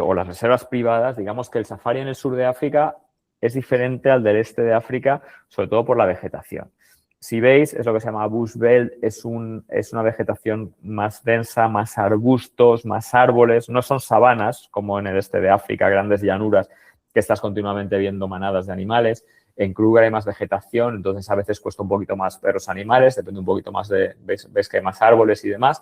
o las reservas privadas, digamos que el safari en el sur de África es diferente al del este de África, sobre todo por la vegetación. Si veis, es lo que se llama Bush Belt, es una vegetación más densa, más arbustos, más árboles, no son sabanas como en el este de África, grandes llanuras que estás continuamente viendo manadas de animales. En Kruger hay más vegetación, entonces a veces cuesta un poquito más ver los animales, depende un poquito más de, ves que hay más árboles y demás,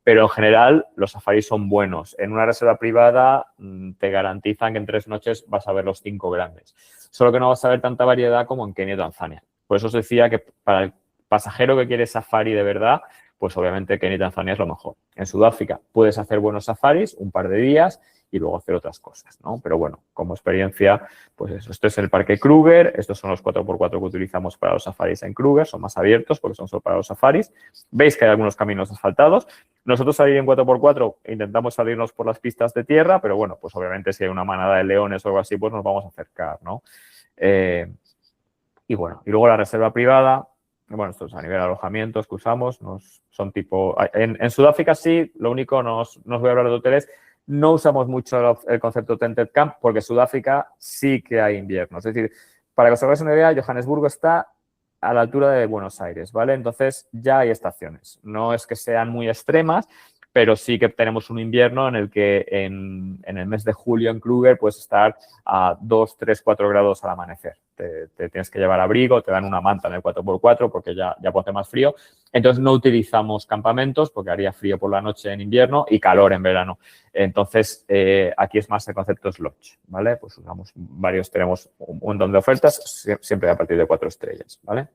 pero en general los safaris son buenos. En una reserva privada te garantizan que en 3 noches vas a ver los 5 grandes. Solo que no vas a ver tanta variedad como en Kenia y Tanzania. Por eso os decía que para el pasajero que quiere safari de verdad, pues obviamente Kenia y Tanzania es lo mejor. En Sudáfrica puedes hacer buenos safaris, un par de días, y luego hacer otras cosas, ¿no? Pero bueno, como experiencia, pues eso. Esto es el Parque Kruger, estos son los 4x4 que utilizamos para los safaris en Kruger, son más abiertos porque son solo para los safaris. Veis que hay algunos caminos asfaltados. Nosotros salir en 4x4 intentamos salirnos por las pistas de tierra, pero bueno, pues obviamente si hay una manada de leones o algo así, pues nos vamos a acercar, ¿no? Y bueno, y luego la reserva privada, bueno, esto es a nivel de alojamientos que usamos, son tipo... En Sudáfrica sí, lo único, no os voy a hablar de hoteles, no usamos mucho el concepto Tented Camp porque en Sudáfrica sí que hay invierno. Es decir, para que os hagáis una idea, Johannesburgo está a la altura de Buenos Aires, ¿vale? Entonces ya hay estaciones. No es que sean muy extremas, pero sí que tenemos un invierno en el que en el mes de julio en Kruger puedes estar a 2, 3, 4 grados al amanecer. Te tienes que llevar abrigo, te dan una manta en el 4x4 porque ya puede hacer más frío. Entonces no utilizamos campamentos porque haría frío por la noche en invierno y calor en verano. Entonces aquí es más el concepto lodge, ¿vale? Pues usamos varios, tenemos un montón de ofertas, siempre a partir de 4 estrellas, ¿vale?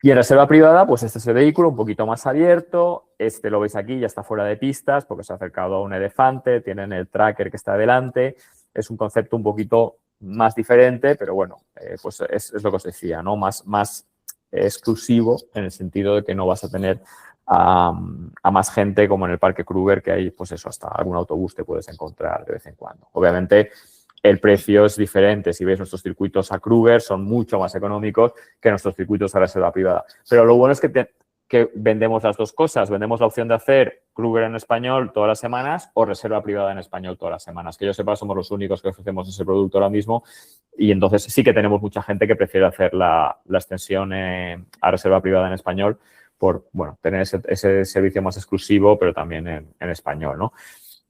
Y en reserva privada, pues este es el vehículo un poquito más abierto. Este lo veis aquí, ya está fuera de pistas porque se ha acercado a un elefante. Tienen el tracker que está delante. Es un concepto un poquito más diferente, pero bueno, pues es lo que os decía, ¿no? Más exclusivo en el sentido de que no vas a tener a más gente como en el Parque Kruger, que hay, pues eso, hasta algún autobús te puedes encontrar de vez en cuando. Obviamente, el precio es diferente. Si veis nuestros circuitos a Kruger, son mucho más económicos que nuestros circuitos a reserva privada. Pero lo bueno es que vendemos las dos cosas. Vendemos la opción de hacer Kruger en español todas las semanas o reserva privada en español todas las semanas. Que yo sepa, somos los únicos que ofrecemos ese producto ahora mismo y entonces sí que tenemos mucha gente que prefiere hacer la extensión a reserva privada en español por, bueno, tener ese servicio más exclusivo, pero también en español, ¿no?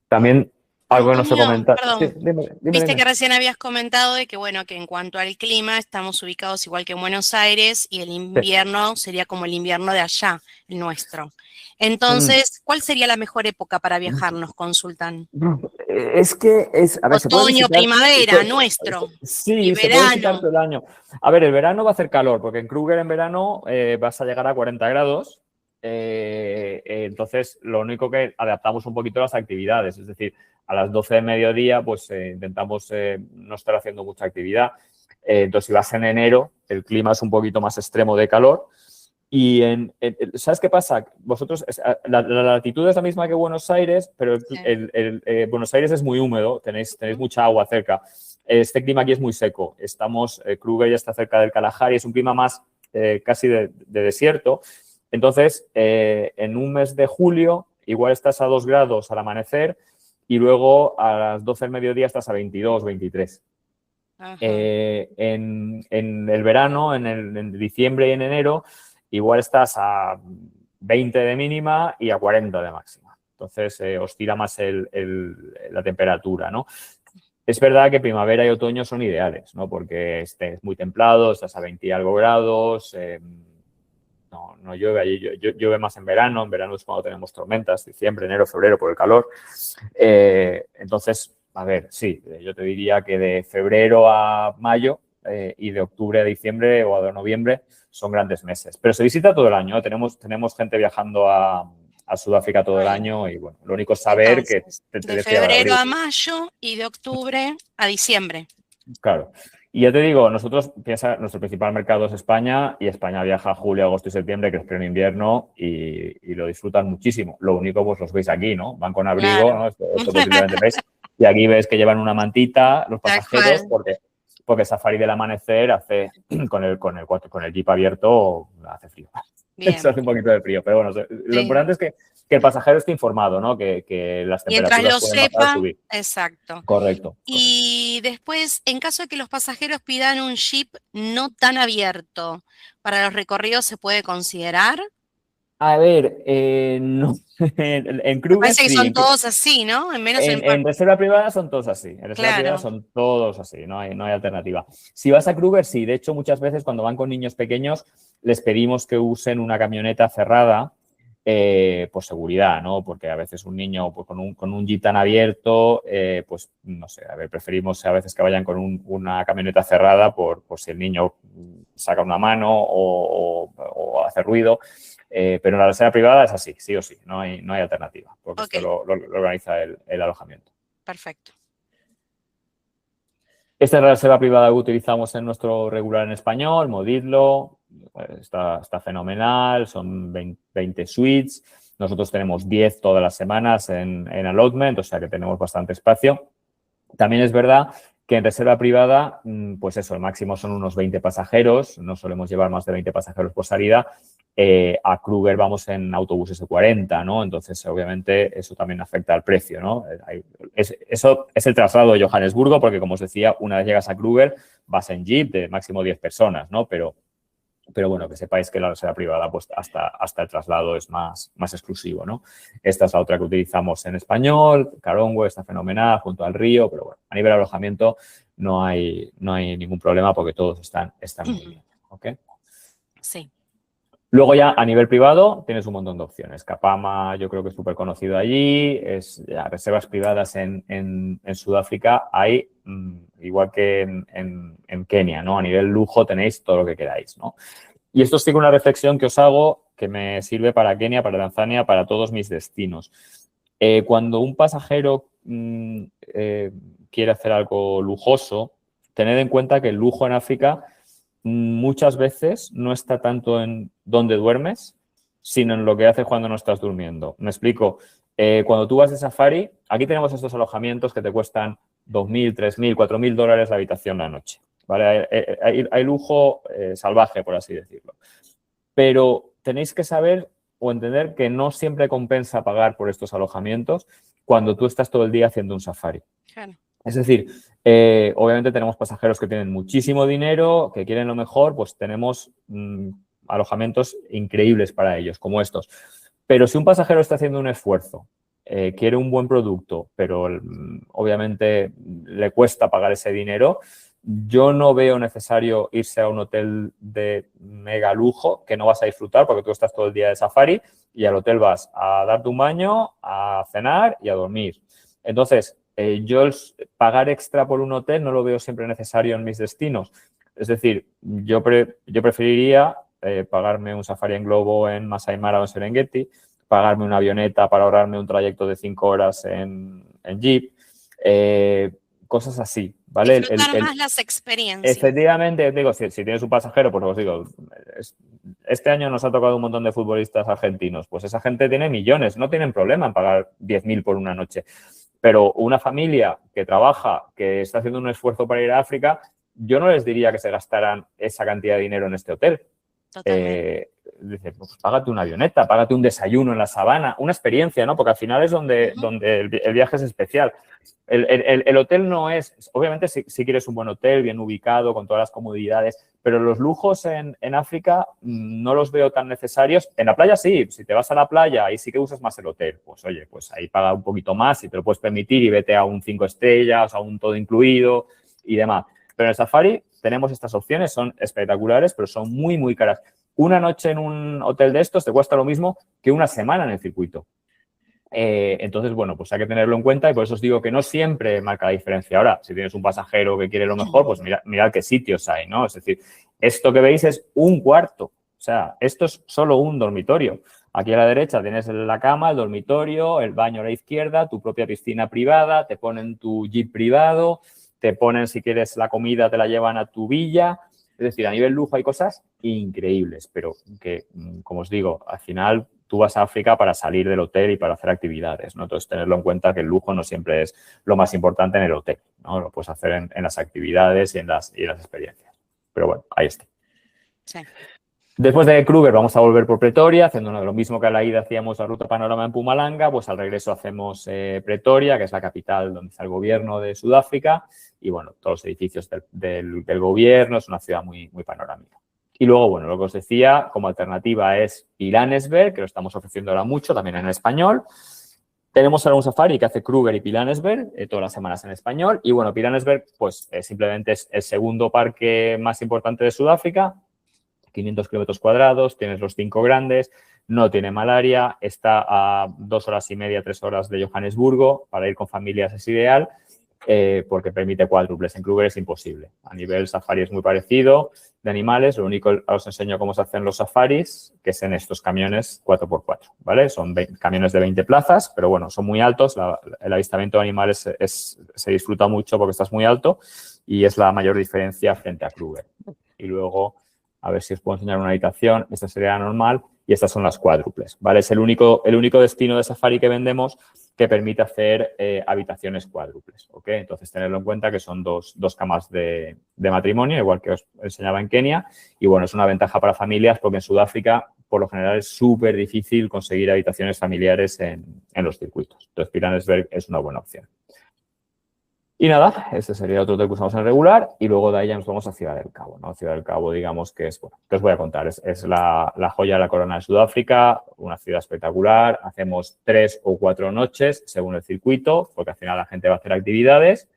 También algo que no se comenta. Perdón. Sí, dime. Viste que recién habías comentado de que, bueno, que en cuanto al clima estamos ubicados igual que en Buenos Aires y el invierno sería como el invierno de allá, el nuestro. Entonces, ¿cuál sería la mejor época para viajar? Nos consultan. Es que es, a ver, Otoño, primavera, nuestro. Sí, y se puede visitar todo el año. A ver, el verano va a hacer calor, porque en Kruger en verano vas a llegar a 40 grados. Entonces, lo único que adaptamos un poquito las actividades, es decir, a las 12 de mediodía, pues intentamos no estar haciendo mucha actividad. Entonces, si vas en enero, el clima es un poquito más extremo de calor. Y ¿sabes qué pasa? Vosotros, la latitud es la misma que Buenos Aires, pero Sí. Buenos Aires es muy húmedo, tenéis mucha agua cerca. Este clima aquí es muy seco. Kruger ya está cerca del Kalahari, es un clima más casi de desierto. Entonces, en un mes de julio, igual estás a 2 grados al amanecer y luego a las 12 del mediodía estás a 22, 23. Ajá. En el verano, en diciembre y en enero, igual estás a 20 de mínima y a 40 de máxima. Entonces, oscila más la temperatura, ¿no? Es verdad que primavera y otoño son ideales, ¿no? Porque es muy templado, estás a 20 y algo grados, no llueve allí, llueve más en verano es cuando tenemos tormentas, diciembre, enero, febrero, por el calor. Entonces, a ver, sí, yo te diría que de febrero a mayo y de octubre a diciembre o a noviembre son grandes meses. Pero se visita todo el año, ¿eh? Tenemos gente viajando a Sudáfrica todo el Bueno, año y bueno, lo único es saber que entonces, te de tienes que llevar febrero abrigo. a mayo y de octubre a diciembre. Claro. Y ya te digo, piensa, nuestro principal mercado es España y España viaja julio, agosto y septiembre, que es pleno invierno y lo disfrutan muchísimo. Lo único, pues los veis aquí, ¿no? Van con abrigo, Claro. ¿no? Esto posiblemente veis. Y aquí ves que llevan una mantita los Tal pasajeros cual. porque el safari del amanecer hace, con el jeep abierto, hace frío. Eso Bien. hace un poquito de frío. Pero bueno, lo Sí. importante es que el pasajero esté informado, ¿no? Que las Mientras temperaturas lo pueden bajar o sepa, subir. exacto. Correcto, correcto. Y después, en caso de que los pasajeros pidan un jeep no tan abierto, ¿para los recorridos se puede considerar? A ver, no. En Me Kruger parece que sí. son todos así, ¿no? En menos En reserva privada son todos así. En reserva privada Claro. son todos así. No hay alternativa. Si vas a Kruger, sí. De hecho, muchas veces cuando van con niños pequeños, les pedimos que usen una camioneta cerrada por seguridad, ¿no? Porque a veces un niño pues, con un jeep tan abierto, pues no sé, a ver, preferimos a veces que vayan con una camioneta cerrada por si el niño saca una mano o hace ruido. Pero en la reserva privada es así, sí o sí, no hay alternativa, porque Ok, esto lo organiza el alojamiento. perfecto. Esta es la reserva privada que utilizamos en nuestro regular en español, Modidlo, está fenomenal, son 20 suites, nosotros tenemos 10 todas las semanas en allotment, o sea que tenemos bastante espacio. También es verdad que en reserva privada, pues eso, el máximo son unos 20 pasajeros, no solemos llevar más de 20 pasajeros por salida. A Kruger vamos en autobuses de 40, ¿no? Entonces, obviamente, eso también afecta al precio, ¿no? Eso es el traslado de Johannesburgo, porque, como os decía, una vez llegas a Kruger, vas en jeep de máximo 10 personas, ¿no? Pero bueno, que sepáis que la reserva privada, pues hasta el traslado es más exclusivo, ¿no? Esta es la otra que utilizamos en español, Karongwe está fenomenal, junto al río, pero bueno, a nivel de alojamiento no hay ningún problema porque todos están muy bien, ¿ok? Sí. Luego ya a nivel privado tienes un montón de opciones. Kapama yo creo que es súper conocido allí, reservas privadas en Sudáfrica hay, igual que en Kenia, ¿no? A nivel lujo tenéis todo lo que queráis, ¿no? Y esto sí que una reflexión que os hago que me sirve para Kenia, para Tanzania, para todos mis destinos. Cuando un pasajero quiere hacer algo lujoso, tened en cuenta que el lujo en África muchas veces no está tanto en dónde duermes, sino en lo que haces cuando no estás durmiendo. Me explico. Cuando tú vas de safari, aquí tenemos estos alojamientos que te cuestan 2.000, 3.000, 4.000 dólares la habitación la noche. ¿Vale? Hay lujo salvaje, por así decirlo. Pero tenéis que saber o entender que no siempre compensa pagar por estos alojamientos cuando tú estás todo el día haciendo un safari. Claro. Es decir, obviamente tenemos pasajeros que tienen muchísimo dinero, que quieren lo mejor, pues tenemos alojamientos increíbles para ellos, como estos. Pero si un pasajero está haciendo un esfuerzo, quiere un buen producto, pero obviamente le cuesta pagar ese dinero, yo no veo necesario irse a un hotel de mega lujo que no vas a disfrutar porque tú estás todo el día de safari y al hotel vas a darte un baño, a cenar y a dormir. Entonces, yo pagar extra por un hotel no lo veo siempre necesario en mis destinos. Es decir, yo preferiría pagarme un safari en globo en Masai Mara o en Serengeti, pagarme una avioneta para ahorrarme un trayecto de 5 horas en Jeep, cosas así, ¿vale? Disfrutar más las experiencias. Efectivamente, digo, si tienes un pasajero, pues os digo, este año nos ha tocado un montón de futbolistas argentinos, pues esa gente tiene millones, no tienen problema en pagar 10.000 por una noche. Pero una familia que trabaja, que está haciendo un esfuerzo para ir a África, yo no les diría que se gastaran esa cantidad de dinero en este hotel. Dice, pues págate una avioneta, págate un desayuno en la sabana, una experiencia, ¿no? Porque al final es donde el viaje es especial. El hotel no es, obviamente si quieres un buen hotel, bien ubicado, con todas las comodidades, pero los lujos en África no los veo tan necesarios. En la playa sí, si te vas a la playa y sí que usas más el hotel, pues oye, pues ahí paga un poquito más si te lo puedes permitir y vete a un 5 estrellas, a un todo incluido y demás. Pero en el safari tenemos estas opciones, son espectaculares, pero son muy, muy caras. Una noche en un hotel de estos te cuesta lo mismo que una semana en el circuito. Entonces, bueno, pues hay que tenerlo en cuenta y por eso os digo que no siempre marca la diferencia. Ahora, si tienes un pasajero que quiere lo mejor, pues mirad qué sitios hay, ¿no? Es decir, esto que veis es un cuarto. O sea, esto es solo un dormitorio. Aquí a la derecha tienes la cama, el dormitorio, el baño a la izquierda, tu propia piscina privada, te ponen tu jeep privado, te ponen, si quieres, la comida, te la llevan a tu villa. Es decir, a nivel lujo hay cosas increíbles, pero que, como os digo, al final tú vas a África para salir del hotel y para hacer actividades, ¿no? Entonces, tenerlo en cuenta que el lujo no siempre es lo más importante en el hotel, ¿no? Lo puedes hacer en las actividades y en las experiencias. Pero bueno, ahí está. Sí. Después de Kruger vamos a volver por Pretoria, haciendo lo mismo que a la ida hacíamos la ruta panorama en Mpumalanga, pues al regreso hacemos Pretoria, que es la capital donde está el gobierno de Sudáfrica, y bueno, todos los edificios del gobierno, es una ciudad muy, muy panorámica. Y luego, bueno, lo que os decía, como alternativa es Pilanesberg, que lo estamos ofreciendo ahora mucho, también en español. Tenemos ahora un safari que hace Kruger y Pilanesberg, todas las semanas en español. Y bueno, Pilanesberg, pues simplemente es el segundo parque más importante de Sudáfrica, 500 kilómetros cuadrados, tienes los 5 grandes, no tiene malaria, está a 2 horas y media, 3 horas de Johannesburgo, para ir con familias es ideal, porque permite cuádruples. En Kruger es imposible. A nivel safari es muy parecido de animales, lo único, os enseño cómo se hacen los safaris, que es en estos camiones 4x4, ¿vale? Son camiones de 20 plazas, pero bueno, son muy altos, el avistamiento de animales se disfruta mucho porque estás muy alto y es la mayor diferencia frente a Kruger. Y luego, a ver si os puedo enseñar una habitación, esta sería la normal y estas son las cuádruples, ¿vale? Es el único destino de safari que vendemos que permite hacer habitaciones cuádruples, ¿ok? Entonces, tenerlo en cuenta que son dos camas de matrimonio, igual que os enseñaba en Kenia. Y, bueno, es una ventaja para familias porque en Sudáfrica, por lo general, es súper difícil conseguir habitaciones familiares en los circuitos. Entonces, Pilanesberg es una buena opción. Y nada, este sería otro hotel que usamos en regular y luego de ahí ya nos vamos a Ciudad del Cabo, ¿no? Ciudad del Cabo, digamos que es, bueno, que os voy a contar, es la joya de la corona de Sudáfrica, una ciudad espectacular, hacemos 3 o 4 noches según el circuito, porque al final la gente va a hacer actividades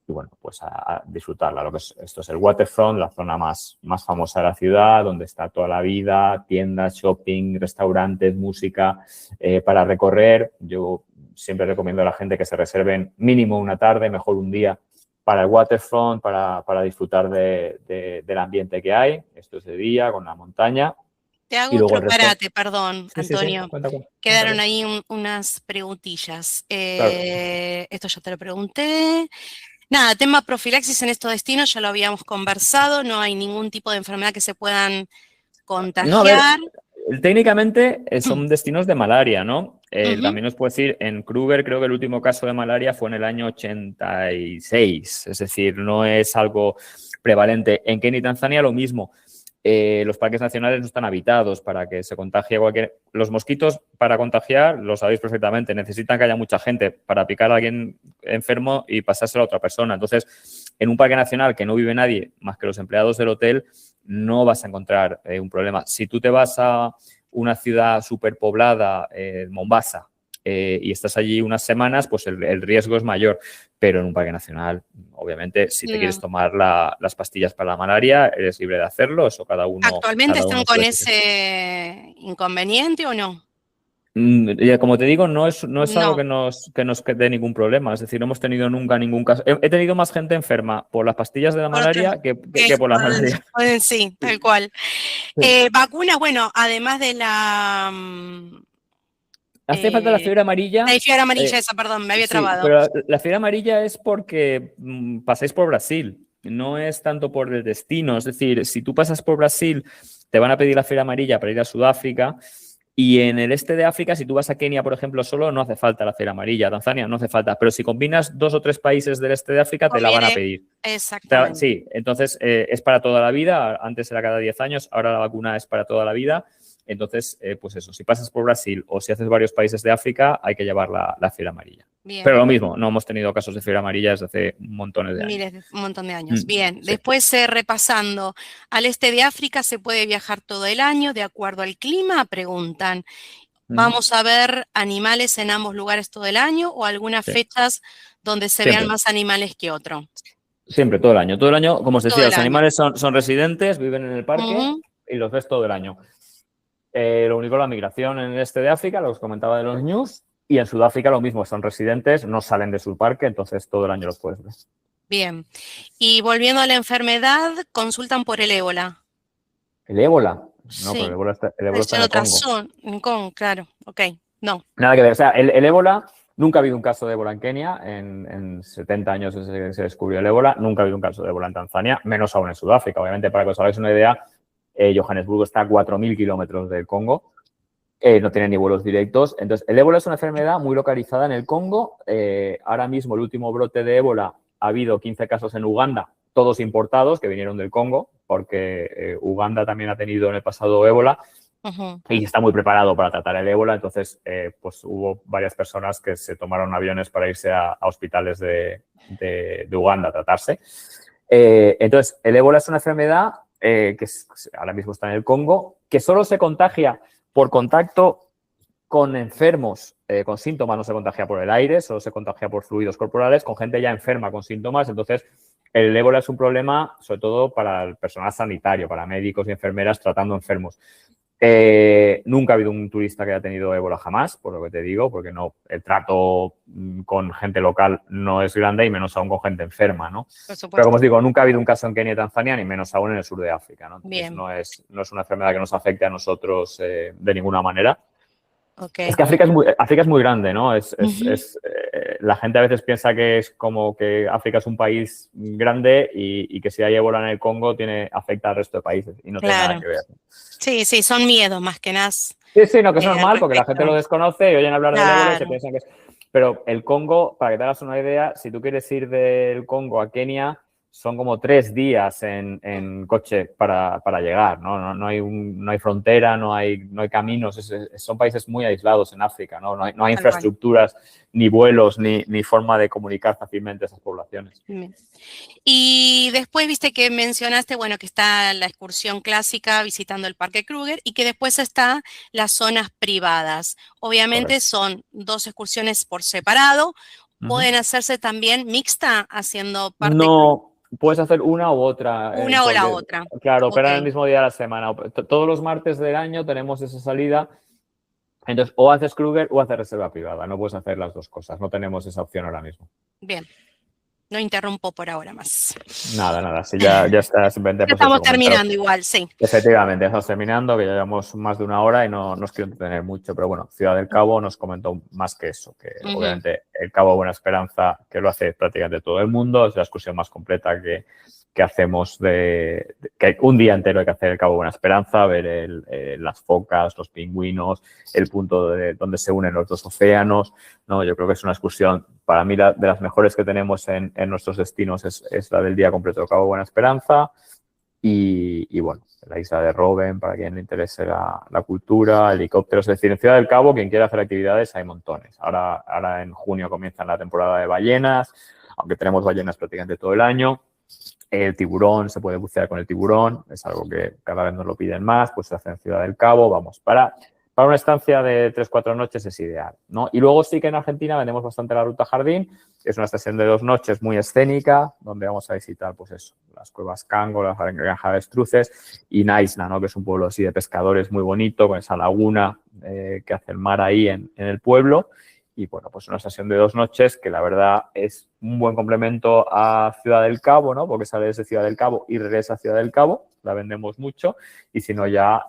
y bueno, pues a disfrutarla. Esto es el waterfront, la zona más famosa de la ciudad, donde está toda la vida, tiendas, shopping, restaurantes, música para recorrer. Yo siempre recomiendo a la gente que se reserven mínimo una tarde, mejor un día, para el waterfront, para disfrutar del ambiente que hay. Esto es de día, con la montaña. Te hago otro parate, perdón, sí, Antonio. Sí. Cuéntame. Quedaron ahí unas preguntillas. Claro. Esto ya te lo pregunté. Nada, tema profilaxis en estos destinos ya lo habíamos conversado, no hay ningún tipo de enfermedad que se puedan contagiar. No, a ver, técnicamente son destinos de malaria, ¿no? También os puedo decir, en Kruger creo que el último caso de malaria fue en el año 86, es decir, no es algo prevalente. En Kenia y Tanzania lo mismo. Los parques nacionales no están habitados para que se contagie cualquier... Los mosquitos, para contagiar, lo sabéis perfectamente, necesitan que haya mucha gente para picar a alguien enfermo y pasárselo a otra persona. Entonces, en un parque nacional que no vive nadie más que los empleados del hotel, no vas a encontrar un problema. Si tú te vas a una ciudad superpoblada, Mombasa, y estás allí unas semanas, pues el riesgo es mayor. Pero en un parque nacional, obviamente, si te quieres tomar las pastillas para la malaria, eres libre de hacerlo. Eso cada uno. ¿Actualmente están con ese inconveniente o no? Como te digo, no es algo que nos dé ningún problema. Es decir, no hemos tenido nunca ningún caso. He tenido más gente enferma por las pastillas de la malaria que por la malaria. Sí, tal cual. Sí. Vacunas, bueno, además de la... Hace falta la fiebre amarilla. La fiebre amarilla, esa, perdón, me había trabado. Pero la fiebre amarilla es porque pasáis por Brasil. no es tanto por el destino. Es decir, si tú pasas por Brasil, te van a pedir la fiebre amarilla para ir a Sudáfrica. Y en el este de África, si tú vas a Kenia, por ejemplo, solo, no hace falta la fiebre amarilla. Tanzania no hace falta. Pero si combinas 2 o 3 países del este de África, te la van a Conviene, pedir. exactamente. Sí, entonces es para toda la vida. Antes era cada 10 años, ahora la vacuna es para toda la vida. Entonces, pues eso, si pasas por Brasil o si haces varios países de África, hay que llevar la fiebre amarilla. Bien. Pero lo mismo, no hemos tenido casos de fiebre amarilla desde hace montones de años. Un montón de años. Bien, Sí. después repasando, al este de África se puede viajar todo el año de acuerdo al clima, preguntan. ¿Vamos a ver animales en ambos lugares todo el año o algunas Sí. fechas donde se Siempre. vean más animales que otro? Siempre, todo el año. Todo el año, como os decía, Todo el los año. animales son residentes, viven en el parque y los ves todo el año. Lo único, la migración en el este de África, lo que os comentaba de los ñus, y en Sudáfrica lo mismo, son residentes, no salen de su parque, entonces todo el año los puedes ver. Bien. Y volviendo a la enfermedad, consultan por el ébola. ¿El ébola? No, Sí. pero el ébola está en Es el en otra Congo. zona. En Congo, claro. Ok, no. Nada que ver. O sea, el ébola, nunca ha habido un caso de ébola en Kenia. En 70 años desde que se descubrió el ébola. Nunca ha habido un caso de ébola en Tanzania, menos aún en Sudáfrica. Obviamente, para que os hagáis una idea, Johannesburgo está a 4.000 kilómetros del Congo. No tiene ni vuelos directos. Entonces, el ébola es una enfermedad muy localizada en el Congo. Ahora mismo, el último brote de ébola, ha habido 15 casos en Uganda, todos importados, que vinieron del Congo, porque Uganda también ha tenido en el pasado ébola. Y está muy preparado para tratar el ébola, entonces pues hubo varias personas que se tomaron aviones para irse a hospitales de Uganda a tratarse. Entonces, el ébola es una enfermedad que ahora mismo está en el Congo, que solo se contagia por contacto con enfermos con síntomas, no se contagia por el aire, solo se contagia por fluidos corporales, con gente ya enferma con síntomas. Entonces, el ébola es un problema sobre todo para el personal sanitario, para médicos y enfermeras tratando enfermos. Nunca ha habido un turista que haya tenido ébola jamás, por lo que te digo, porque no, el trato con gente local no es grande y menos aún con gente enferma, ¿no? Pero como os digo, nunca ha habido un caso en Kenia y Tanzania, ni menos aún en el sur de África, ¿no? Entonces, no es una enfermedad que nos afecte a nosotros de ninguna manera. Okay. Es que África es muy grande, ¿no? La gente a veces piensa que es como que África es un país grande y que si hay ébola en el Congo afecta al resto de países y no tiene nada que ver. Sí, sí, son miedos más que nada. Sí, no, que es normal porque la gente lo desconoce y oyen hablar del ébola y se piensan que es... Pero el Congo, para que te hagas una idea, si tú quieres ir del Congo a Kenia, son como 3 días en coche para llegar, ¿no? No hay frontera, no hay caminos, son países muy aislados en África, ¿no? No hay infraestructuras, ni vuelos, ni forma de comunicar fácilmente a esas poblaciones. Y después viste que mencionaste, bueno, que está la excursión clásica visitando el Parque Kruger y que después está las zonas privadas. Obviamente son 2 excursiones por separado. ¿Pueden hacerse también mixta haciendo parte? No. Puedes hacer una u otra. Una o la otra. Claro, operan el mismo día de la semana. Todos los martes del año tenemos esa salida. Entonces, o haces Kruger o haces reserva privada. No puedes hacer las dos cosas. No tenemos esa opción ahora mismo. Bien. No interrumpo por ahora más. Nada. Sí, ya está. Simplemente ya estamos terminando igual, sí. Efectivamente, estamos terminando, que ya llevamos más de 1 hora y no os quiero entretener mucho. Pero bueno, Ciudad del Cabo nos comentó más que eso, que obviamente el Cabo Buena Esperanza, que lo hace prácticamente todo el mundo, es la excursión más completa que hacemos que un día entero hay que hacer el Cabo Buena Esperanza, ver las focas, los pingüinos, el punto donde se unen los 2 océanos, ¿no? Yo creo que es una excursión, para mí, de las mejores que tenemos en nuestros destinos es la del día completo del Cabo Buena Esperanza y bueno, la isla de Robben, para quien le interese la cultura, helicópteros, es decir, en Ciudad del Cabo, quien quiera hacer actividades, hay montones. Ahora en junio comienza la temporada de ballenas, aunque tenemos ballenas prácticamente todo el año. El tiburón, se puede bucear con el tiburón, es algo que cada vez nos lo piden más, pues se hace en Ciudad del Cabo, vamos, para una estancia de 3-4 noches es ideal, ¿no? Y luego sí que en Argentina vendemos bastante la Ruta Jardín, es una estación de 2 noches muy escénica, donde vamos a visitar, pues eso, las cuevas Cango, la granja de avestruces y Naisna, ¿no? Que es un pueblo así de pescadores muy bonito, con esa laguna que hace el mar ahí en el pueblo. Y bueno, pues una sesión de 2 noches que la verdad es un buen complemento a Ciudad del Cabo, ¿no? Porque sale desde Ciudad del Cabo y regresa a Ciudad del Cabo, la vendemos mucho. Y si no, ya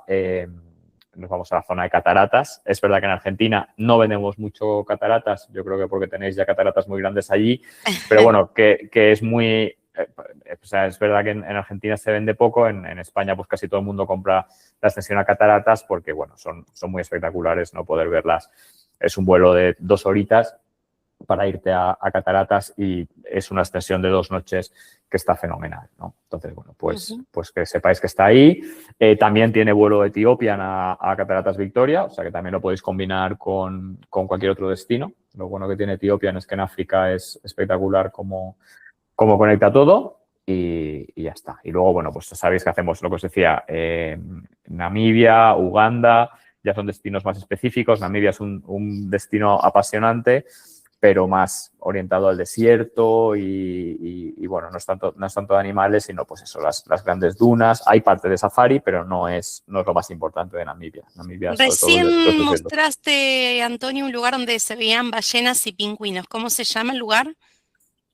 nos vamos a la zona de cataratas. Es verdad que en Argentina no vendemos mucho cataratas, yo creo que porque tenéis ya cataratas muy grandes allí, pero bueno, que es muy o sea, es verdad que en Argentina se vende poco, en España pues casi todo el mundo compra la extensión a cataratas porque, bueno, son muy espectaculares, no poder verlas. Es un vuelo de 2 horitas para irte a cataratas y es una extensión de 2 noches que está fenomenal, ¿no? Entonces, bueno, pues que sepáis que está ahí. También tiene vuelo de Ethiopian a Cataratas Victoria, o sea que también lo podéis combinar con cualquier otro destino. Lo bueno que tiene Ethiopian es que en África es espectacular cómo conecta todo y ya está. Y luego, bueno, pues sabéis que hacemos lo que os decía, Namibia, Uganda, ya son destinos más específicos. Namibia es un destino apasionante, pero más orientado al desierto y bueno, no es tanto de animales, sino pues eso, las grandes dunas. Hay parte de safari, pero no es lo más importante de Namibia. Namibia, sobre todo, Recién mostraste, Antonio, un lugar donde se veían ballenas y pingüinos. ¿Cómo se llama el lugar?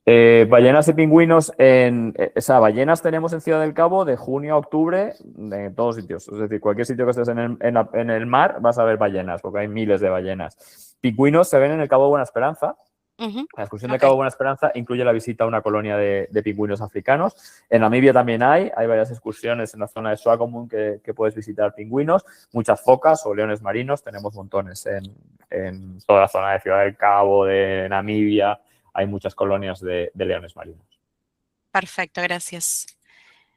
Ballenas y pingüinos, o sea, ballenas tenemos en Ciudad del Cabo de junio a octubre en todos sitios. Es decir, cualquier sitio que estés en el mar vas a ver ballenas, porque hay miles de ballenas. Pingüinos se ven en el Cabo Buena Esperanza. La excursión de Cabo Buena Esperanza incluye la visita a una colonia de pingüinos africanos. En Namibia también hay varias excursiones en la zona de Swakopmund que puedes visitar pingüinos, muchas focas o leones marinos, tenemos montones en toda la zona de Ciudad del Cabo, de Namibia. Hay muchas colonias de leones marinos. Perfecto, gracias.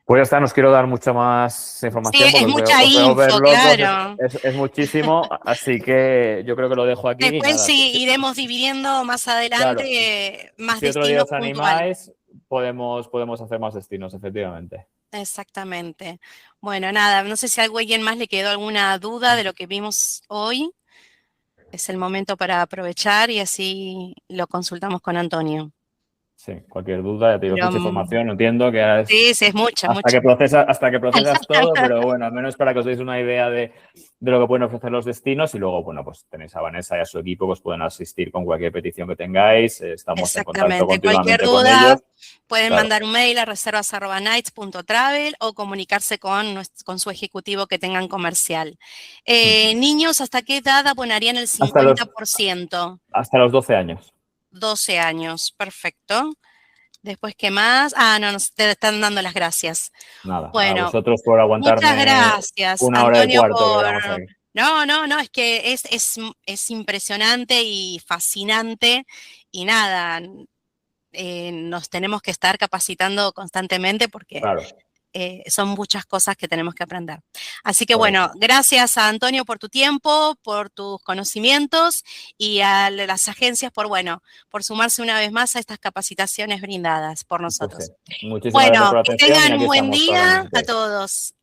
Pues ya está, no os quiero dar mucha más información. Sí, porque es mucha info, claro. Es muchísimo, así que yo creo que lo dejo aquí. Después Nada, sí iremos dividiendo más adelante más si otro día destinos os puntuales. animáis, podemos hacer más destinos, efectivamente. Exactamente. Bueno, nada, no sé si a alguien más le quedó alguna duda de lo que vimos hoy. Es el momento para aprovechar y así lo consultamos con Antonio. Sí, cualquier duda, ya te digo, es Pero, mucha información, entiendo que ahora es sí, es mucha, hasta mucha. que procesas todo, pero bueno, al menos para que os deis una idea de lo que pueden ofrecer los destinos y luego, bueno, pues tenéis a Vanessa y a su equipo que os pueden asistir con cualquier petición que tengáis, estamos en contacto Exactamente. Cualquier continuamente con duda, ellos. pueden Claro. mandar un mail a reservas@nights.travel o comunicarse con su ejecutivo que tengan comercial. Niños, ¿hasta qué edad abonarían el 50%? Hasta los 12 años. 12 años, perfecto. Después, ¿qué más? No, te están dando las gracias. Nada, Bueno, a vosotros por aguantarme muchas gracias, 1 hora y Antonio, cuarto que llevamos aquí. No, es que es impresionante y fascinante y nada, nos tenemos que estar capacitando constantemente porque Claro. son muchas cosas que tenemos que aprender. Así que Correcto. bueno, gracias a Antonio por tu tiempo, por tus conocimientos y a las agencias por sumarse una vez más a estas capacitaciones brindadas por nosotros. Pues sí. Muchísimas gracias por la Que atención y tengan un aquí buen estamos para lo que día a necesitéis. todos.